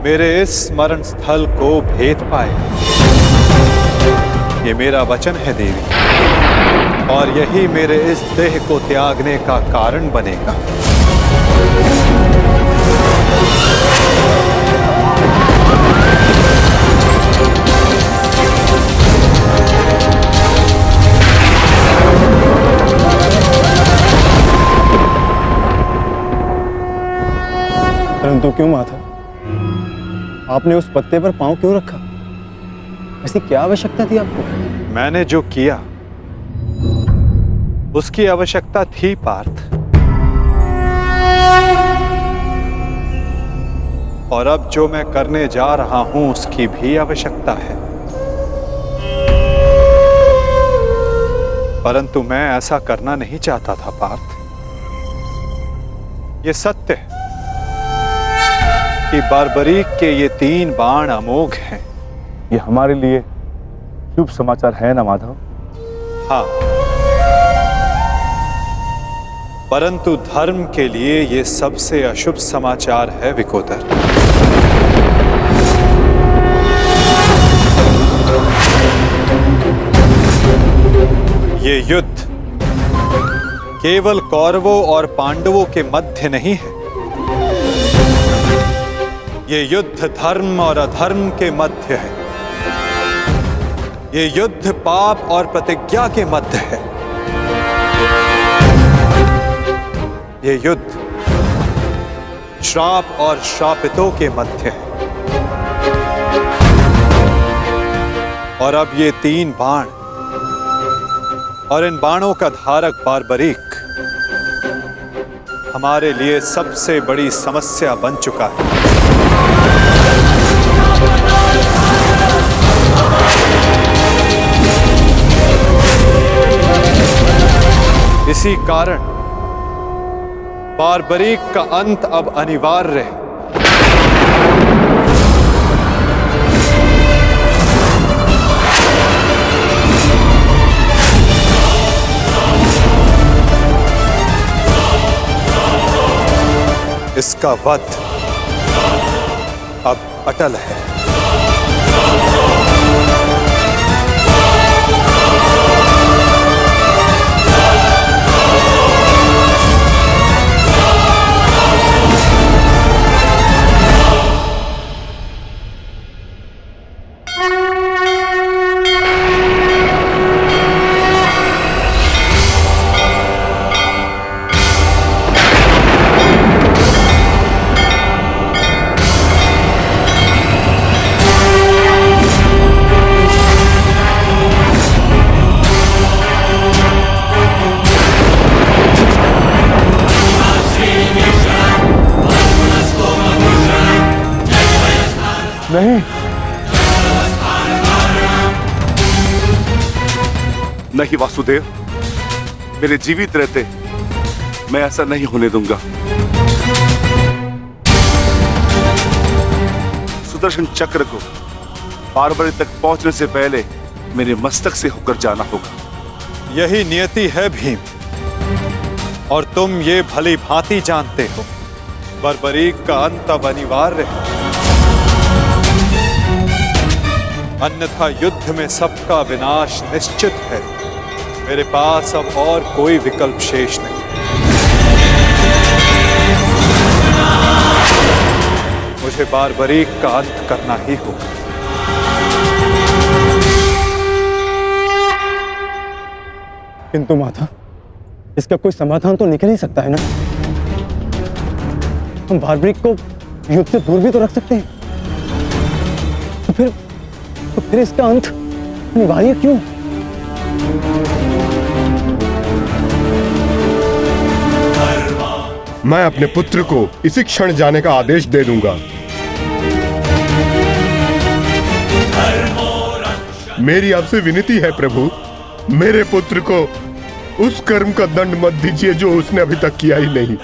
मेरे इस स्मरण स्थल को भेद पाए। ये मेरा वचन है देवी, और यही मेरे इस देह को त्यागने का कारण बनेगा। परंतु क्यों माता? आपने उस पत्ते पर पांव क्यों रखा? ऐसी क्या आवश्यकता थी आपको? मैंने जो किया उसकी आवश्यकता थी पार्थ, और अब जो मैं करने जा रहा हूं उसकी भी आवश्यकता है। परंतु मैं ऐसा करना नहीं चाहता था पार्थ। ये सत्य है कि बारबरीक के ये 3 बाण अमोघ हैं। ये हमारे लिए शुभ समाचार है ना माधव? हाँ, परंतु धर्म के लिए ये सबसे अशुभ समाचार है विकोदर। ये युद्ध केवल कौरवों और पांडवों के मध्य नहीं है। ये युद्ध धर्म और अधर्म के मध्य है। ये युद्ध पाप और प्रतिज्ञा के मध्य है। ये युद्ध श्राप और श्रापितों के मध्य है। और अब ये 3 बाण और इन बाणों का धारक बारबरीक हमारे लिए सबसे बड़ी समस्या बन चुका है। इसी कारण बारबरीक का अंत अब अनिवार्य है। इसका वध अब अटल है। नहीं, नहीं वासुदेव, मेरे जीवित रहते मैं ऐसा नहीं होने दूंगा। सुदर्शन चक्र को बारबरी तक पहुंचने से पहले मेरे मस्तक से होकर जाना होगा। यही नियति है भीम, और तुम ये भली भांति जानते हो। बारबरीक का अंत अब अनिवार्य है, अन्यथा युद्ध में सबका विनाश निश्चित है। मेरे पास अब और कोई विकल्प शेष नहीं। मुझे बारबरीक का अंत करना ही होगा। किंतु माता, इसका कोई समाधान तो निकल ही सकता है ना? हम बारबरीक को युद्ध से दूर भी तो रख सकते हैं। तो फिर इसका अंत अनिवार्य क्यों? मैं अपने पुत्र को इसी क्षण जाने का आदेश दे दूंगा। मेरी आपसे विनती है प्रभु, मेरे पुत्र को उस कर्म का दंड मत दीजिए जो उसने अभी तक किया ही नहीं।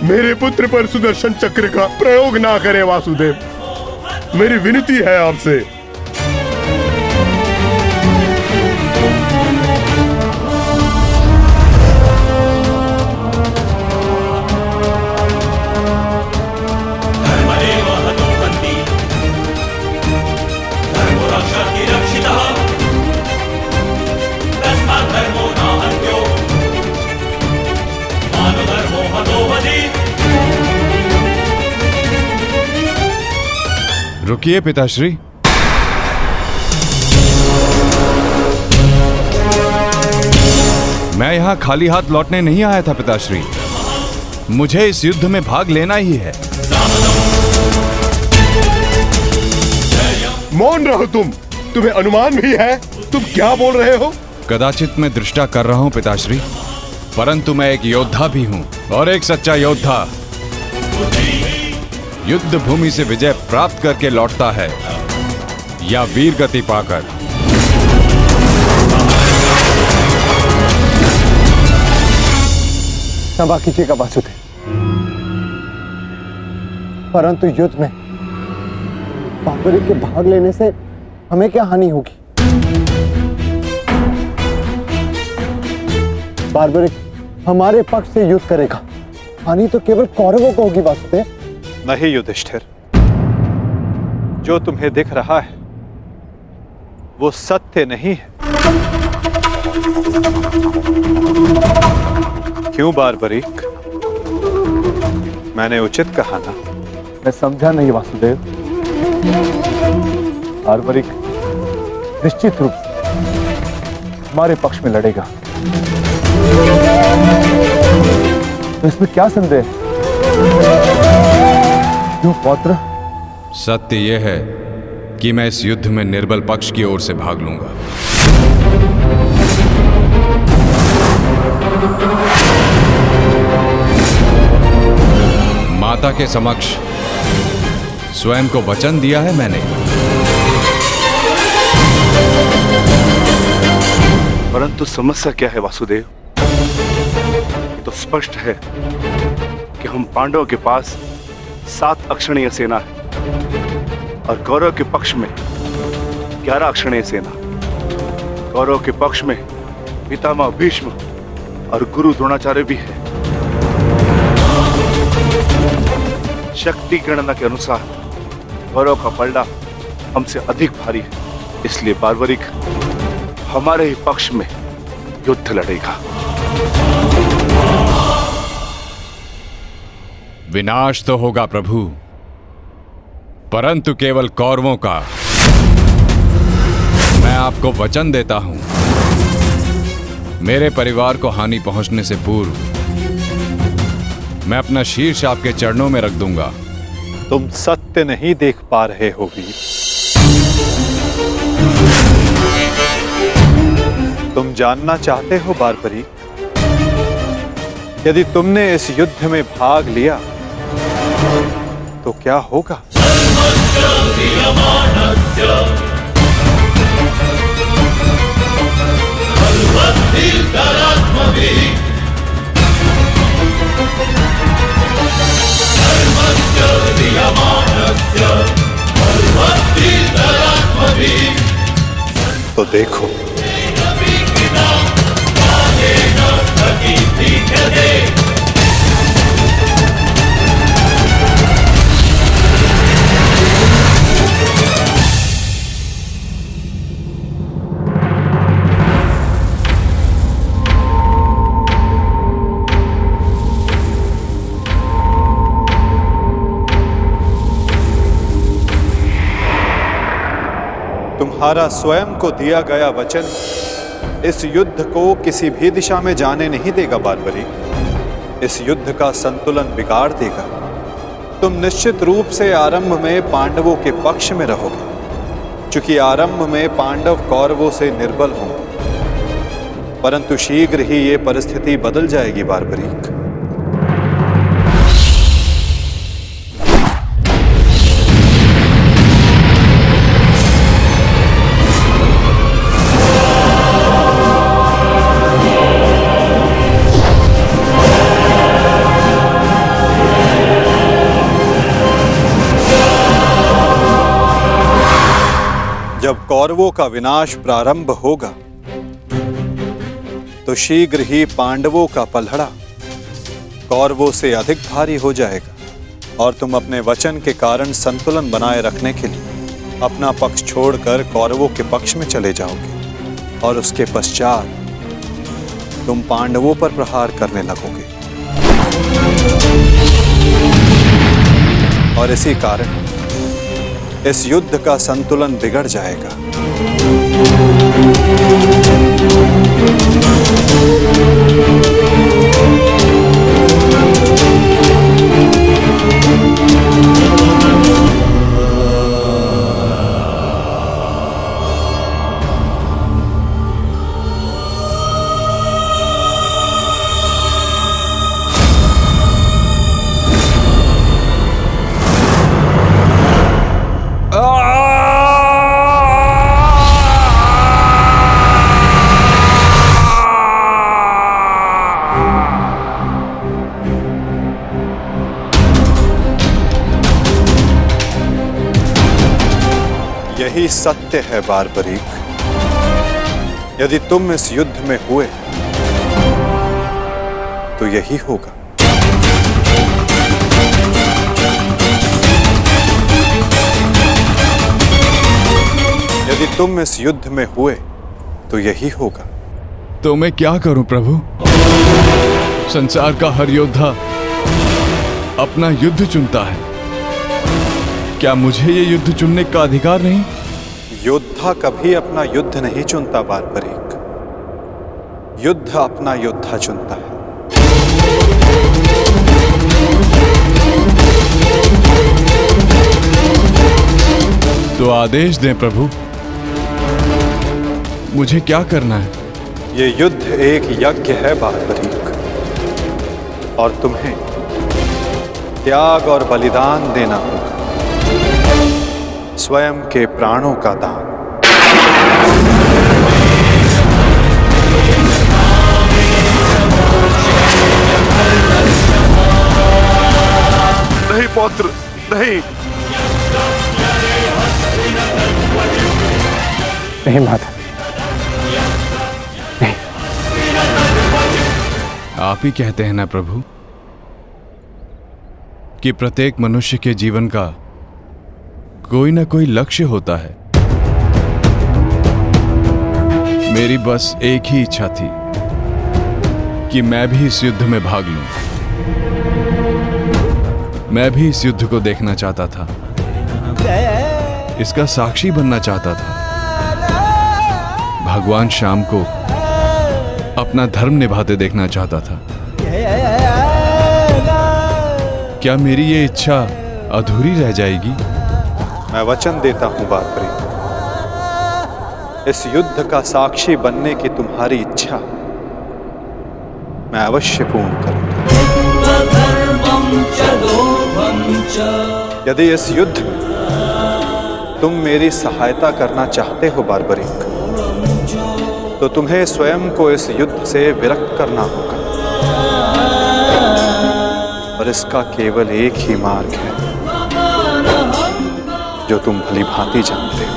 मेरे पुत्र पर सुदर्शन चक्र का प्रयोग ना करें वासुदेव, मेरी विनती है आपसे। रुकिए पिताश्री। मैं यहां खाली हाथ लौटने नहीं आया था पिताश्री, मुझे इस युद्ध में भाग लेना ही है। मौन रहो तुम, तुम्हें अनुमान भी है तुम क्या बोल रहे हो? कदाचित मैं दृष्टा कर रहा हूं पिताश्री, परंतु मैं एक योद्धा भी हूं, और एक सच्चा योद्धा युद्ध भूमि से विजय प्राप्त करके लौटता है या वीर गति पाकर। क्षमा कीजिएगा वासुदेव, परंतु युद्ध में बार्बरिक के भाग लेने से हमें क्या हानि होगी? बार्बरिक हमारे पक्ष से युद्ध करेगा, हानि तो केवल कौरवों को होगी वासुदेव। नहीं युधिष्ठिर, जो तुम्हें दिख रहा है वो सत्य नहीं है। क्यों बार्बरिक, मैंने उचित कहा ना? मैं समझा नहीं वासुदेव। बार्बरिक निश्चित रूप से हमारे पक्ष में लड़ेगा, तो इसमें क्या संदेह है? क्यों पौत्र? सत्य यह है कि मैं इस युद्ध में निर्बल पक्ष की ओर से भाग लूंगा। माता के समक्ष स्वयं को वचन दिया है मैंने। परंतु समस्या क्या है वासुदेव? ये तो स्पष्ट है कि हम पांडवों के पास 7 अक्षणीय सेना है और कौरव के पक्ष में 11 अक्षणीय सेना। कौरव के पक्ष में पितामह भीष्म और गुरु द्रोणाचार्य भी है। शक्ति गणना के अनुसार कौरव का पलड़ा हमसे अधिक भारी है, इसलिए बार्बरिक हमारे ही पक्ष में युद्ध लड़ेगा। विनाश तो होगा प्रभु, परंतु केवल कौरवों का। मैं आपको वचन देता हूं, मेरे परिवार को हानि पहुंचने से पूर्व मैं अपना शीर्ष आपके चरणों में रख दूंगा। तुम सत्य नहीं देख पा रहे हो वीर। तुम जानना चाहते हो बार्बरिक, यदि तुमने इस युद्ध में भाग लिया तो क्या होगा? तो देखो, तुम्हारा स्वयं को दिया गया वचन इस युद्ध को किसी भी दिशा में जाने नहीं देगा बार्बरिक। इस युद्ध का संतुलन बिगाड़ देगा। तुम निश्चित रूप से आरंभ में पांडवों के पक्ष में रहोगे, क्योंकि आरंभ में पांडव कौरवों से निर्बल होंगे, परंतु शीघ्र ही ये परिस्थिति बदल जाएगी बार्बरिक। जब कौरवों का विनाश प्रारंभ होगा तो शीघ्र ही पांडवों का पलड़ा कौरवों से अधिक भारी हो जाएगा और तुम अपने वचन के कारण संतुलन बनाए रखने के लिए अपना पक्ष छोड़कर कौरवों के पक्ष में चले जाओगे और उसके पश्चात तुम पांडवों पर प्रहार करने लगोगे। और इसी कारण इस युद्ध का संतुलन बिगड़ जाएगा। यही सत्य है बारबरीक। यदि तुम इस युद्ध में हुए तो यही होगा। यदि तुम इस युद्ध में हुए तो यही होगा। तो मैं क्या करूं प्रभु? संसार का हर योद्धा अपना युद्ध चुनता है। क्या मुझे ये युद्ध चुनने का अधिकार नहीं? योद्धा कभी अपना युद्ध नहीं चुनता बारबरीक, युद्ध अपना योद्धा चुनता है। तो आदेश दें प्रभु, मुझे क्या करना है? ये युद्ध एक यज्ञ है बारबरीक, और तुम्हें त्याग और बलिदान देना होगा, स्वयं के प्राणों का दान। नहीं पौत्र, नहीं। नहीं माता, नहीं। आप ही कहते हैं ना प्रभु कि प्रत्येक मनुष्य के जीवन का कोई ना कोई लक्ष्य होता है। मेरी बस एक ही इच्छा थी कि मैं भी इस युद्ध में भाग लूं। मैं भी इस युद्ध को देखना चाहता था, इसका साक्षी बनना चाहता था। भगवान श्याम को अपना धर्म निभाते देखना चाहता था। क्या मेरी ये इच्छा अधूरी रह जाएगी? मैं वचन देता हूं बारबरीक, इस युद्ध का साक्षी बनने की तुम्हारी इच्छा मैं अवश्य पूर्ण करूंगा। यदि इस युद्ध में तुम मेरी सहायता करना चाहते हो बारबरीक, तो तुम्हें स्वयं को इस युद्ध से विरक्त करना होगा, और इसका केवल एक ही मार्ग है जो तुम भली भांति जानते हो।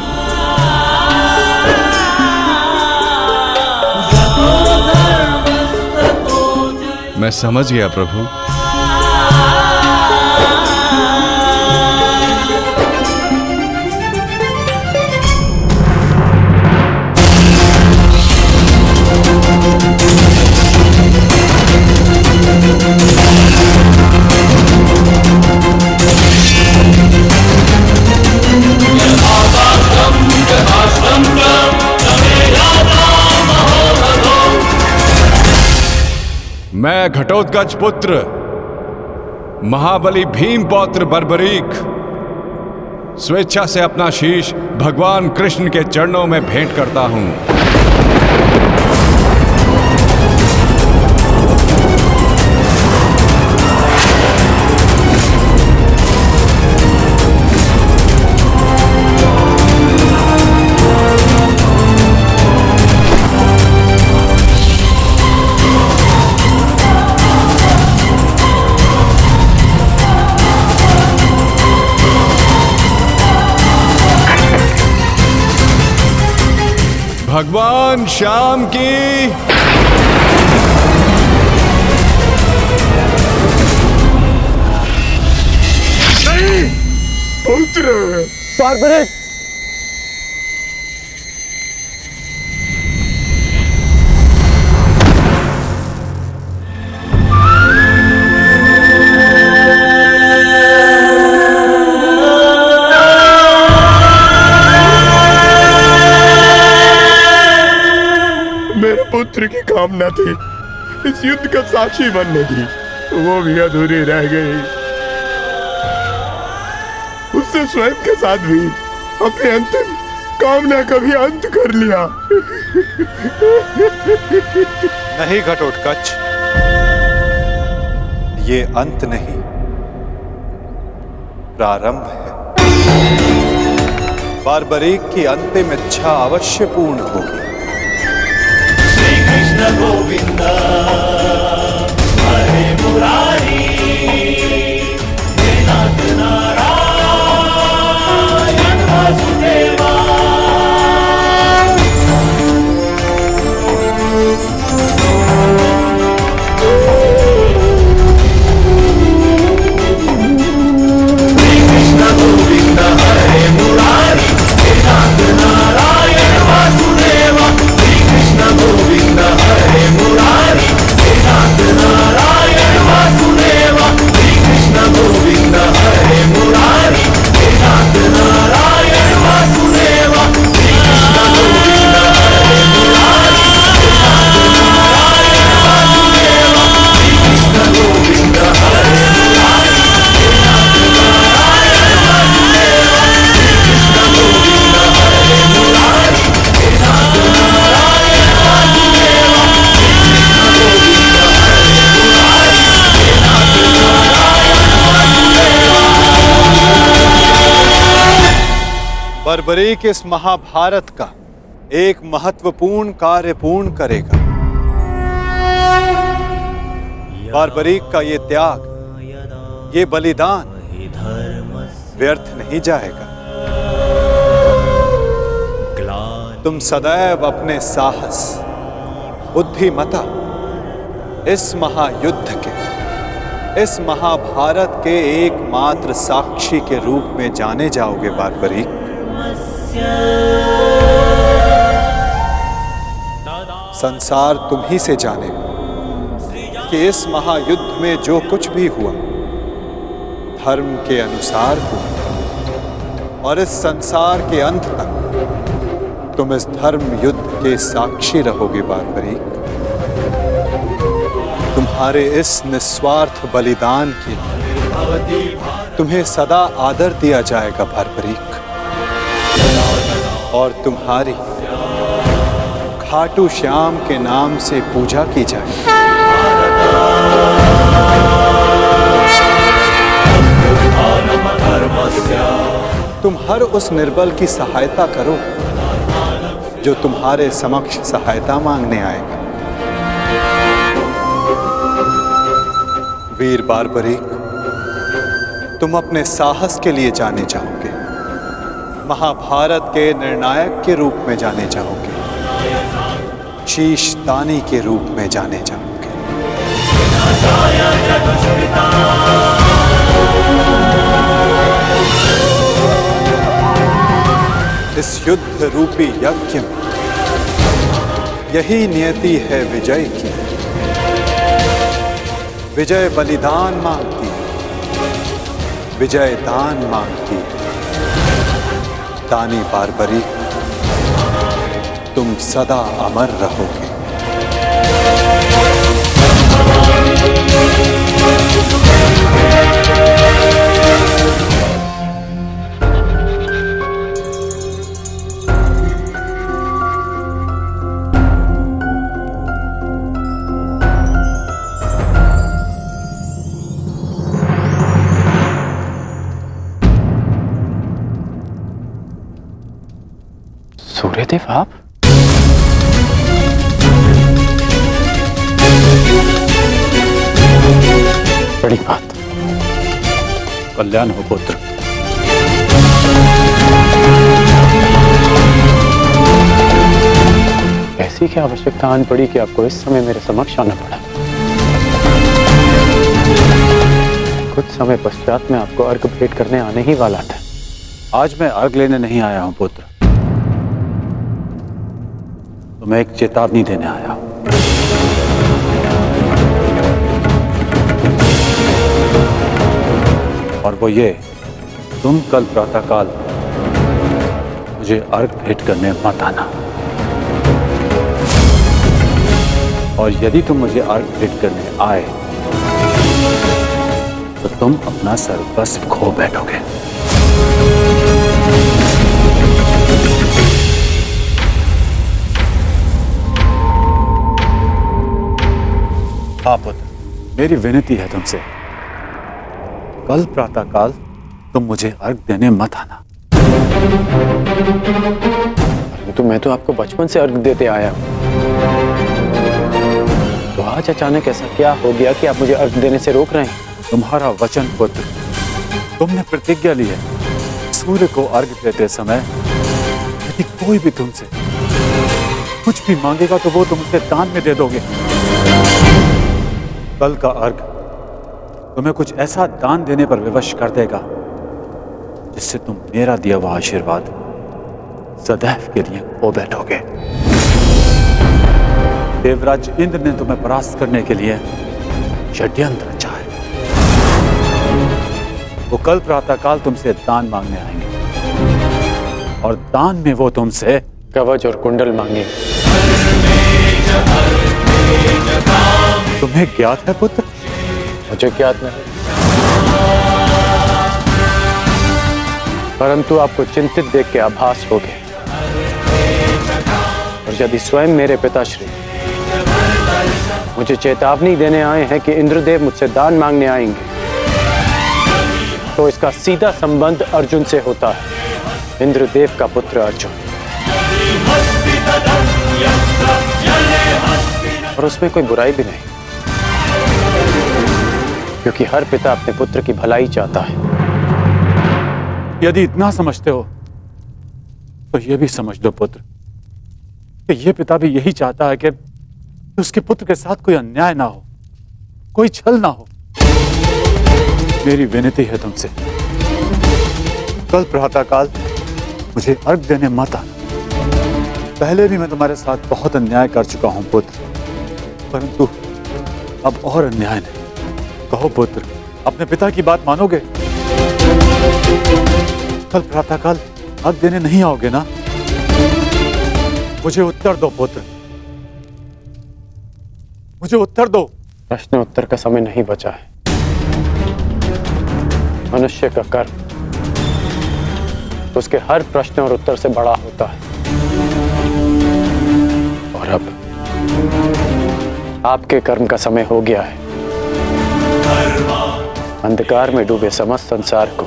मैं समझ गया प्रभु। मैं घटोत्कच पुत्र महाबली भीम पौत्र बर्बरीक स्वेच्छा से अपना शीश भगवान कृष्ण के चरणों में भेंट करता हूं। भगवान श्याम की नहीं पुत्र। बारबरीक, पुत्र की कामना थी इस युद्ध का साक्षी बनने की, वो भी अधूरी रह गई। उसने स्वयं के साथ भी अपने अंतिम कामना का भी अंत कर लिया। नहीं घटोत्कच, ये अंत नहीं, प्रारंभ है। बार्बरीक की अंतिम इच्छा अवश्य पूर्ण होगी। श्री कृष्ण गोविंद हरे मुरारी, हे नाथ नारायण वासुदेवा। श्री कृष्ण गोविंद हरे मुरारी, हे नाथ नारायण वासुदेवा। श्री कृष्ण गोविंद हरे मुरारी, हे नाथ नारायण वासुदेवा। श्री कृष्ण गोविंद हरे मुरारी, हे नाथ नारायण वासुदेवा। श्री कृष्ण गोविंद हरे मुरारी, हे नाथ नारायण वासुदेवा। श्री कृष्ण गोविंद हरे मुरारी, हे नाथ नारायण वासुदेवा। श्री कृष्ण गोविंद हरे मुरारी, हे नाथ नारायण वासुदेवा। श्री कृष्ण गोविंद हरे मुरारी, हे नाथ नारायण वासुदेवा। बर्बरीक इस महाभारत का एक महत्वपूर्ण कार्य पूर्ण करेगा। बार्बरीक का ये त्याग, ये बलिदान व्यर्थ नहीं जाएगा। तुम सदैव अपने साहस, बुद्धिमता, इस महायुद्ध के, इस महाभारत के एकमात्र साक्षी के रूप में जाने जाओगे बार्बरीक। संसार तुम ही से जानेगा कि इस महायुद्ध में जो कुछ भी हुआ धर्म के अनुसार हुआ, और इस संसार के अंत तक तुम इस धर्म युद्ध के साक्षी रहोगे बार्बरीक। तुम्हारे इस निस्वार्थ बलिदान के लिए तुम्हें सदा आदर दिया जाएगा बार्बरीक, और तुम्हारी खाटू श्याम के नाम से पूजा की जाएगी। तुम हर उस निर्बल की सहायता करो जो तुम्हारे समक्ष सहायता मांगने आएगा। वीर बार्बरीक, तुम अपने साहस के लिए जाने जाओगे, महाभारत के निर्णायक के रूप में जाने जाओगे, शीशदानी के रूप में जाने जाओगे। इस युद्ध रूपी यज्ञ में यही नियति है विजय की। विजय बलिदान मांगती है, विजय दान मांगती है। दानी बार्बरीक, तुम सदा अमर रहोगे। सूर्यदेव, आप? बड़ी बात। कल्याण हो पुत्र। ऐसी क्या आवश्यकता आन पड़ी कि आपको इस समय मेरे समक्ष आना पड़ा? कुछ समय पश्चात मैं आपको अर्घ भेंट करने आने ही वाला था। आज मैं अर्घ लेने नहीं आया हूं पुत्र, तो मैं एक चेतावनी देने आया हूं। और वो ये, तुम कल प्रातःकाल मुझे अर्घ भेंट करने मत आना। और यदि तुम मुझे अर्घ भेंट करने आए तो तुम अपना सर्वस्व खो बैठोगे। हाँ पुत्र, मेरी विनती है तुमसे, कल प्रातःकाल तुम मुझे अर्घ देने मत आना। तो मैं तो आपको बचपन से अर्घ देते आया हूं। तो आज अचानक ऐसा क्या हो गया कि आप मुझे अर्घ देने से रोक रहे हैं? तुम्हारा वचन पुत्र, तुमने प्रतिज्ञा ली है, सूर्य को अर्घ देते समय यदि कोई भी तुमसे कुछ भी मांगेगा तो वो तुम उसे दान में दे दोगे। कल का अर्घ तुम्हें कुछ ऐसा दान देने पर विवश कर देगा जिससे तुम मेरा दिया हुआ आशीर्वाद सदैव के लिए खो बैठोगे। देवराज इंद्र ने तुम्हें परास्त करने के लिए षड्यंत्र रचा है। वो कल प्रातःकाल तुमसे दान मांगने आएंगे और दान में वो तुमसे कवच और कुंडल मांगे। तुम्हें ज्ञात है पुत्र? मुझे ज्ञात नहीं, परंतु आपको चिंतित देख के आभास हो गया। और यदि स्वयं मेरे पिताश्री मुझे चेतावनी देने आए हैं कि इंद्रदेव मुझसे दान मांगने आएंगे, तो इसका सीधा संबंध अर्जुन से होता है, इंद्रदेव का पुत्र अर्जुन। और उसमें कोई बुराई भी नहीं, क्योंकि हर पिता अपने पुत्र की भलाई चाहता है। यदि इतना समझते हो तो यह भी समझ लो पुत्र कि यह पिता भी यही चाहता है कि उसके पुत्र के साथ कोई अन्याय ना हो, कोई छल ना हो। मेरी विनती है तुमसे, कल प्रातःकाल मुझे अर्घ देने मत आना। पहले भी मैं तुम्हारे साथ बहुत अन्याय कर चुका हूं पुत्र, परंतु अब और अन्याय नहीं। कहो पुत्र, अपने पिता की बात मानोगे? कल प्रातःकाल अर्घ देने नहीं आओगे ना? मुझे उत्तर दो पुत्र, मुझे उत्तर दो। प्रश्न उत्तर का समय नहीं बचा है। मनुष्य का कर्म उसके हर प्रश्न और उत्तर से बड़ा होता है। और अब आपके कर्म का समय हो गया है। अंधकार में डूबे समस्त संसार को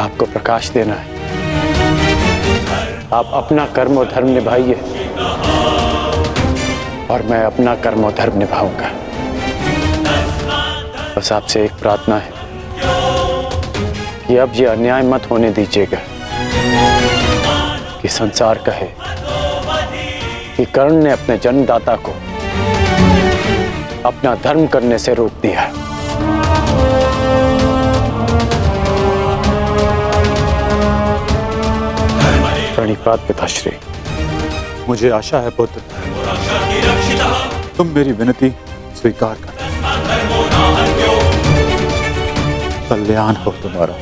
आपको प्रकाश देना है। आप अपना कर्म और धर्म निभाइए और मैं अपना कर्म और धर्म निभाऊंगा। बस आपसे एक प्रार्थना है कि अब ये अन्याय मत होने दीजिएगा कि संसार कहे कि कर्ण ने अपने जन्मदाता को अपना धर्म करने से रोक दिया। प्रणिपात पिताश्री। मुझे आशा है पुत्र तुम मेरी विनती स्वीकार कर। कल्याण हो तुम्हारा।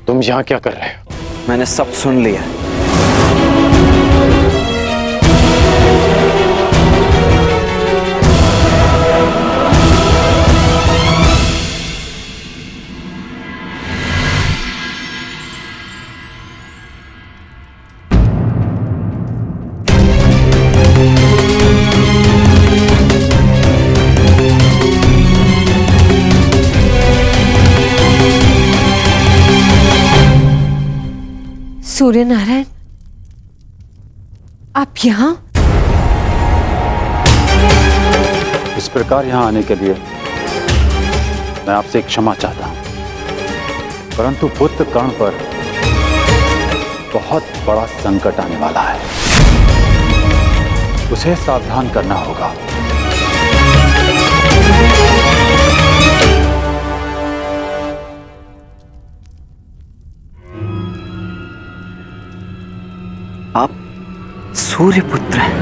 तुम यहाँ क्या कर रहे हो? मैंने सब सुन लिया। सूर्य नारायण, आप यहाँ? इस प्रकार यहाँ आने के लिए मैं आपसे क्षमा चाहता हूँ, परंतु पुत्र कर्ण पर बहुत बड़ा संकट आने वाला है। उसे सावधान करना होगा। आप सूर्यपुत्र हैं,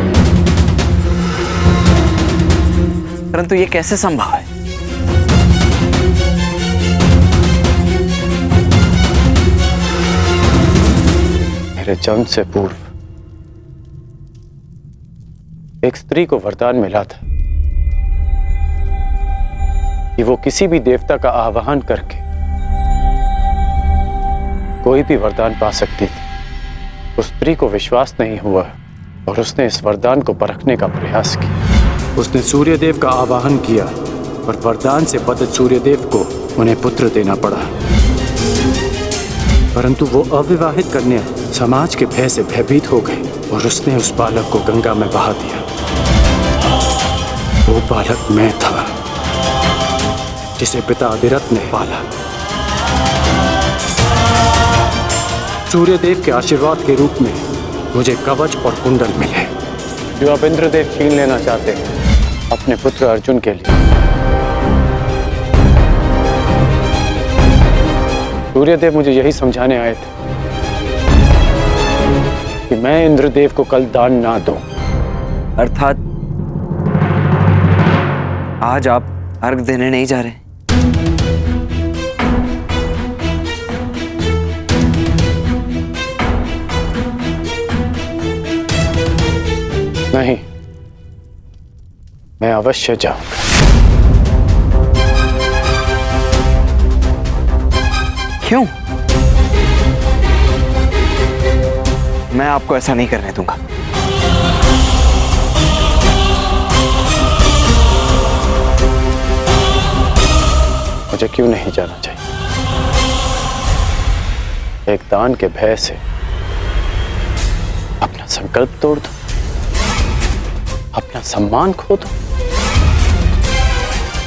परंतु ये कैसे संभव है? मेरे जन्म से पूर्व एक स्त्री को वरदान मिला था कि वो किसी भी देवता का आवाहन करके कोई भी वरदान पा सकती थी। उस स्त्री को विश्वास नहीं हुआ और उसने इस वरदान को परखने का प्रयास किया। उसने सूर्यदेव का आवाहन किया और वरदान से बद्ध सूर्यदेव को उन्हें पुत्र देना पड़ा, परंतु वो अविवाहित कन्या समाज के भय से भयभीत हो गई और उसने उस बालक को गंगा में बहा दिया। वो बालक मैं था, जिसे पिता अधिरथ ने पाला। सूर्यदेव के आशीर्वाद के रूप में मुझे कवच और कुंडल मिले, जो अब इंद्रदेव छीन लेना चाहते हैं अपने पुत्र अर्जुन के लिए। सूर्यदेव मुझे यही समझाने आए थे कि मैं इंद्रदेव को कल दान ना दूं। अर्थात आज आप अर्घ देने नहीं जा रहे? नहीं, मैं अवश्य जाऊंगा। क्यों? मैं आपको ऐसा नहीं करने दूंगा। मुझे क्यों नहीं जाना चाहिए? एक दान के भय से अपना संकल्प तोड़ दो, अपना सम्मान खो दो?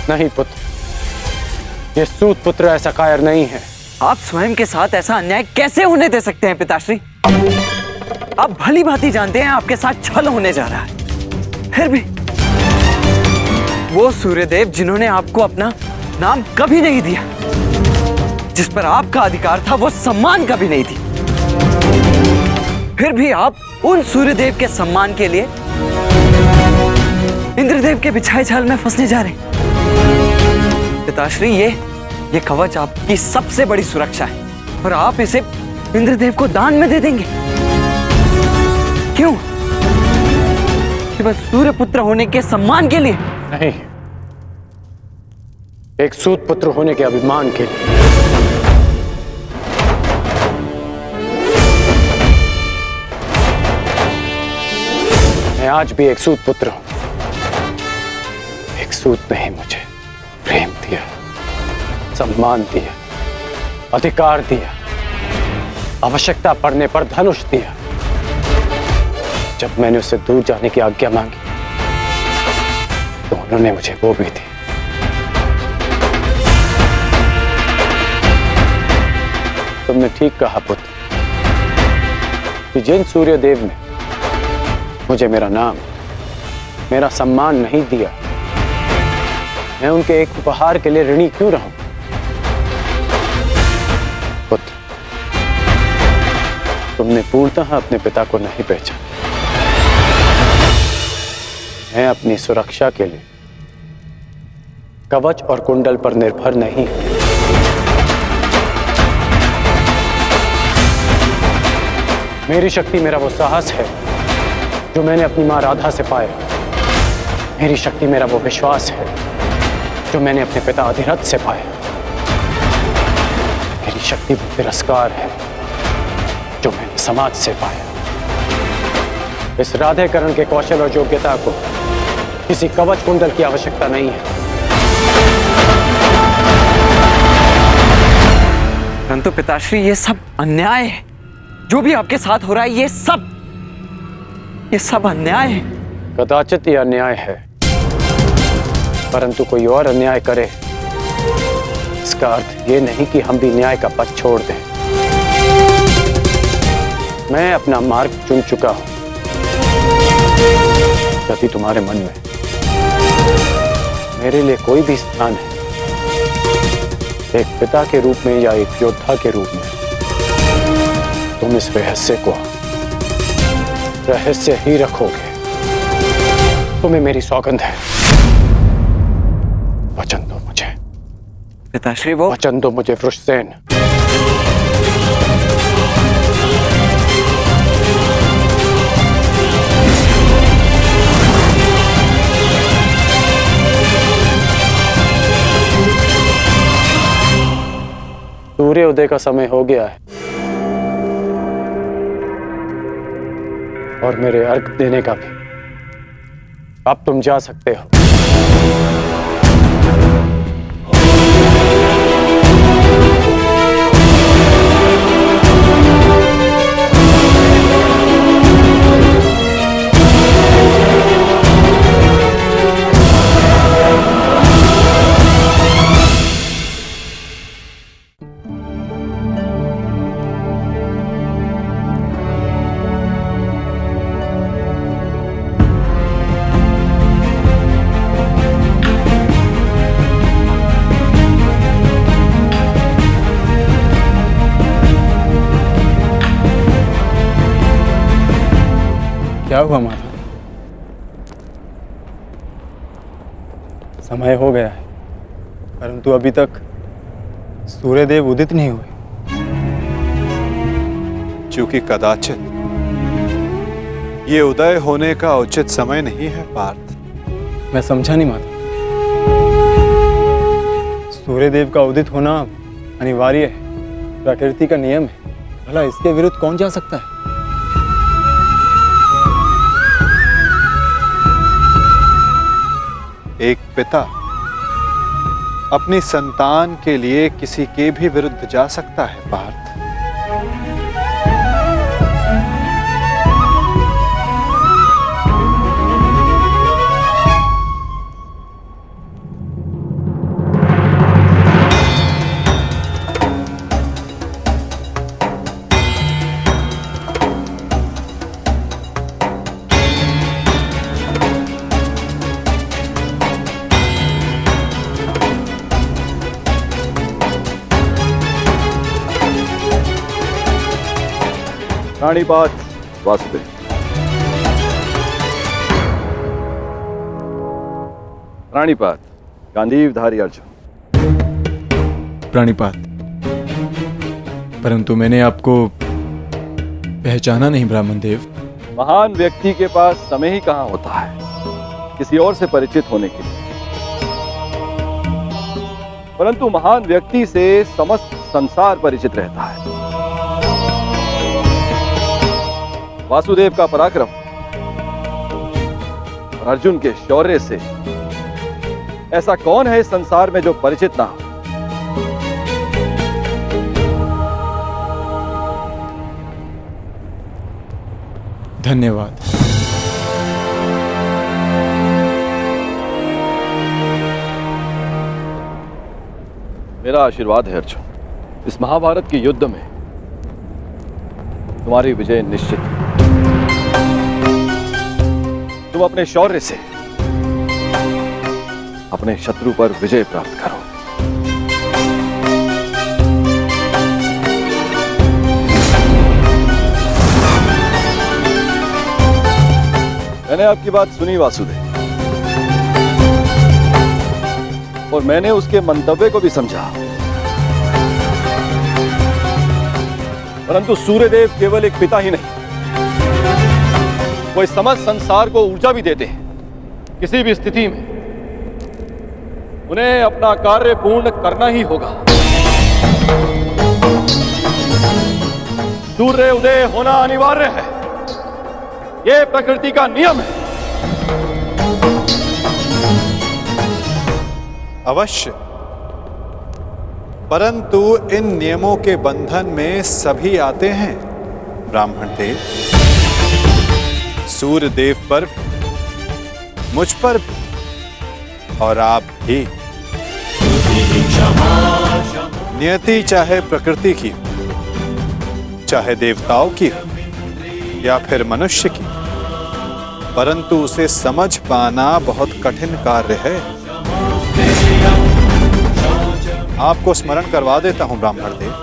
नहीं पुत्र, ये सूत पुत्र ऐसा कायर नहीं है। आप स्वयं के साथ ऐसा अन्याय कैसे होने दे सकते हैं पिताश्री? आप भली भांति जानते हैं आपके साथ छल होने जा रहा है। फिर भी वो सूर्यदेव जिन्होंने आपको अपना नाम कभी नहीं दिया, जिस पर आपका अधिकार था, वो सम्मान कभी नहीं दी, फिर भी आप उन सूर्यदेव के सम्मान के लिए इंद्रदेव के बिछाए जाल में फंसने जा रहे हैं। पिताश्री, ये कवच आपकी सबसे बड़ी सुरक्षा है और आप इसे इंद्रदेव को दान में दे देंगे। क्यों? केवल सूर्यपुत्र होने के सम्मान के लिए? नहीं, एक सूत पुत्र होने के अभिमान के लिए। मैं आज भी एक सूत पुत्र हूं। एक सूत ने ही मुझे प्रेम दिया, सम्मान दिया, अधिकार दिया, आवश्यकता पड़ने पर धनुष दिया। जब मैंने उससे दूर जाने की आज्ञा मांगी तो उन्होंने मुझे वो भी दी। तुमने ठीक कहा पुत्र कि जिन सूर्यदेव ने मुझे मेरा नाम, मेरा सम्मान नहीं दिया, मैं उनके एक उपहार के लिए ऋणी क्यों रहूं? पुत्र, तुमने पूर्णतः अपने पिता को नहीं पहचाना। मैं अपनी सुरक्षा के लिए कवच और कुंडल पर निर्भर नहीं हूं। मेरी शक्ति मेरा वो साहस है जो मैंने अपनी मां राधा से पाया। मेरी शक्ति मेरा वो विश्वास है जो मैंने अपने पिता अधिरथ से पाया। मेरी शक्ति वो तिरस्कार है जो मैंने समाज से पाया। इस राधेकरण के कौशल और योग्यता को किसी कवच कुंडल की आवश्यकता नहीं है। परंतु पिताश्री, ये सब अन्याय है। जो भी आपके साथ हो रहा है, ये सब अन्याय है। कदाचित ये अन्याय है, परंतु कोई और अन्याय करे, इसका अर्थ ये नहीं कि हम भी न्याय का पथ छोड़ दें। मैं अपना मार्ग चुन चुका हूं। यदि तुम्हारे मन में मेरे लिए कोई भी स्थान है, एक पिता के रूप में या एक योद्धा के रूप में, तुम इस रहस्य को रहस्य ही रखोगे। तुम्हें मेरी सौगंध है। वचन दो मुझे। पिताश्री वो वचन दो मुझे वृषसेन। सूर्योदय का समय हो गया है और मेरे अर्घ देने का भी। अब तुम जा सकते हो। क्या हुआ माता? समय हो गया है परंतु अभी तक सूर्यदेव उदित नहीं हुए। क्योंकि कदाचित ये उदय होने का उचित समय नहीं है पार्थ। मैं समझा नहीं माता। सूर्यदेव का उदित होना अनिवार्य है, प्रकृति का नियम है। भला इसके विरुद्ध कौन जा सकता है? एक पिता अपनी संतान के लिए किसी के भी विरुद्ध जा सकता है पार्थ। रानीपात वासुदेव। रानीपात गांधीवधारी अर्जुन। प्राणिपात, परंतु मैंने आपको पहचाना नहीं ब्राह्मण देव। महान व्यक्ति के पास समय ही कहाँ होता है किसी और से परिचित होने के लिए, परंतु महान व्यक्ति से समस्त संसार परिचित रहता है। वासुदेव का पराक्रम और अर्जुन के शौर्य से ऐसा कौन है इस संसार में जो परिचित ना हो। धन्यवाद। मेरा आशीर्वाद है अर्जुन, इस महाभारत के युद्ध में तुम्हारी विजय निश्चित है। तुम अपने शौर्य से अपने शत्रु पर विजय प्राप्त करो। मैंने आपकी बात सुनी वासुदेव, और मैंने उसके मंतव्य को भी समझा, परंतु सूर्यदेव केवल एक पिता ही नहीं, वो इस समस्त संसार को ऊर्जा भी देते हैं। किसी भी स्थिति में उन्हें अपना कार्य पूर्ण करना ही होगा। सूर्य उदय होना अनिवार्य है, यह प्रकृति का नियम है। अवश्य, परंतु इन नियमों के बंधन में सभी आते हैं ब्राह्मण देव। सूर्य देव पर, मुझ पर भी, और आप भी। नियति चाहे प्रकृति की, चाहे देवताओं की हो या फिर मनुष्य की, परंतु उसे समझ पाना बहुत कठिन कार्य है। आपको स्मरण करवा देता हूं ब्राह्मण देव।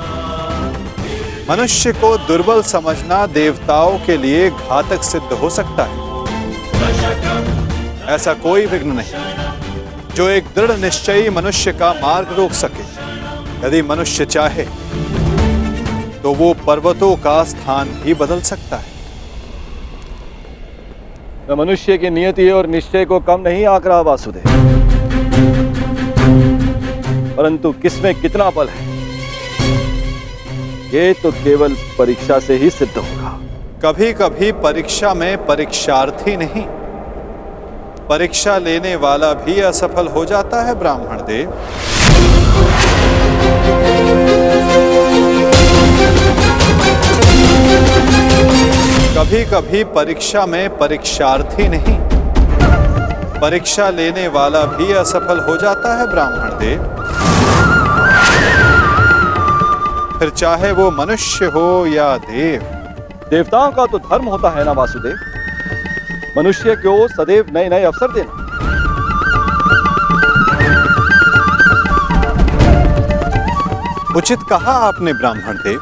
मनुष्य को दुर्बल समझना देवताओं के लिए घातक सिद्ध हो सकता है। ऐसा कोई विघ्न नहीं जो एक दृढ़ निश्चयी मनुष्य का मार्ग रोक सके। यदि मनुष्य चाहे तो वो पर्वतों का स्थान भी बदल सकता है। मैं मनुष्य की नियति और निश्चय को कम नहीं आंक रहा वासुदेव, परंतु किसमें कितना बल है ये तो केवल परीक्षा से ही सिद्ध होगा। कभी कभी परीक्षा में परीक्षार्थी नहीं, परीक्षा लेने वाला भी असफल हो जाता है ब्राह्मण देव। कभी कभी परीक्षा में परीक्षार्थी नहीं, परीक्षा लेने वाला भी असफल हो जाता है ब्राह्मण देव। फिर चाहे वो मनुष्य हो या देव। देवताओं का तो धर्म होता है ना वासुदेव, मनुष्य को सदैव नए नए अवसर देना। उचित कहा आपने ब्राह्मण देव,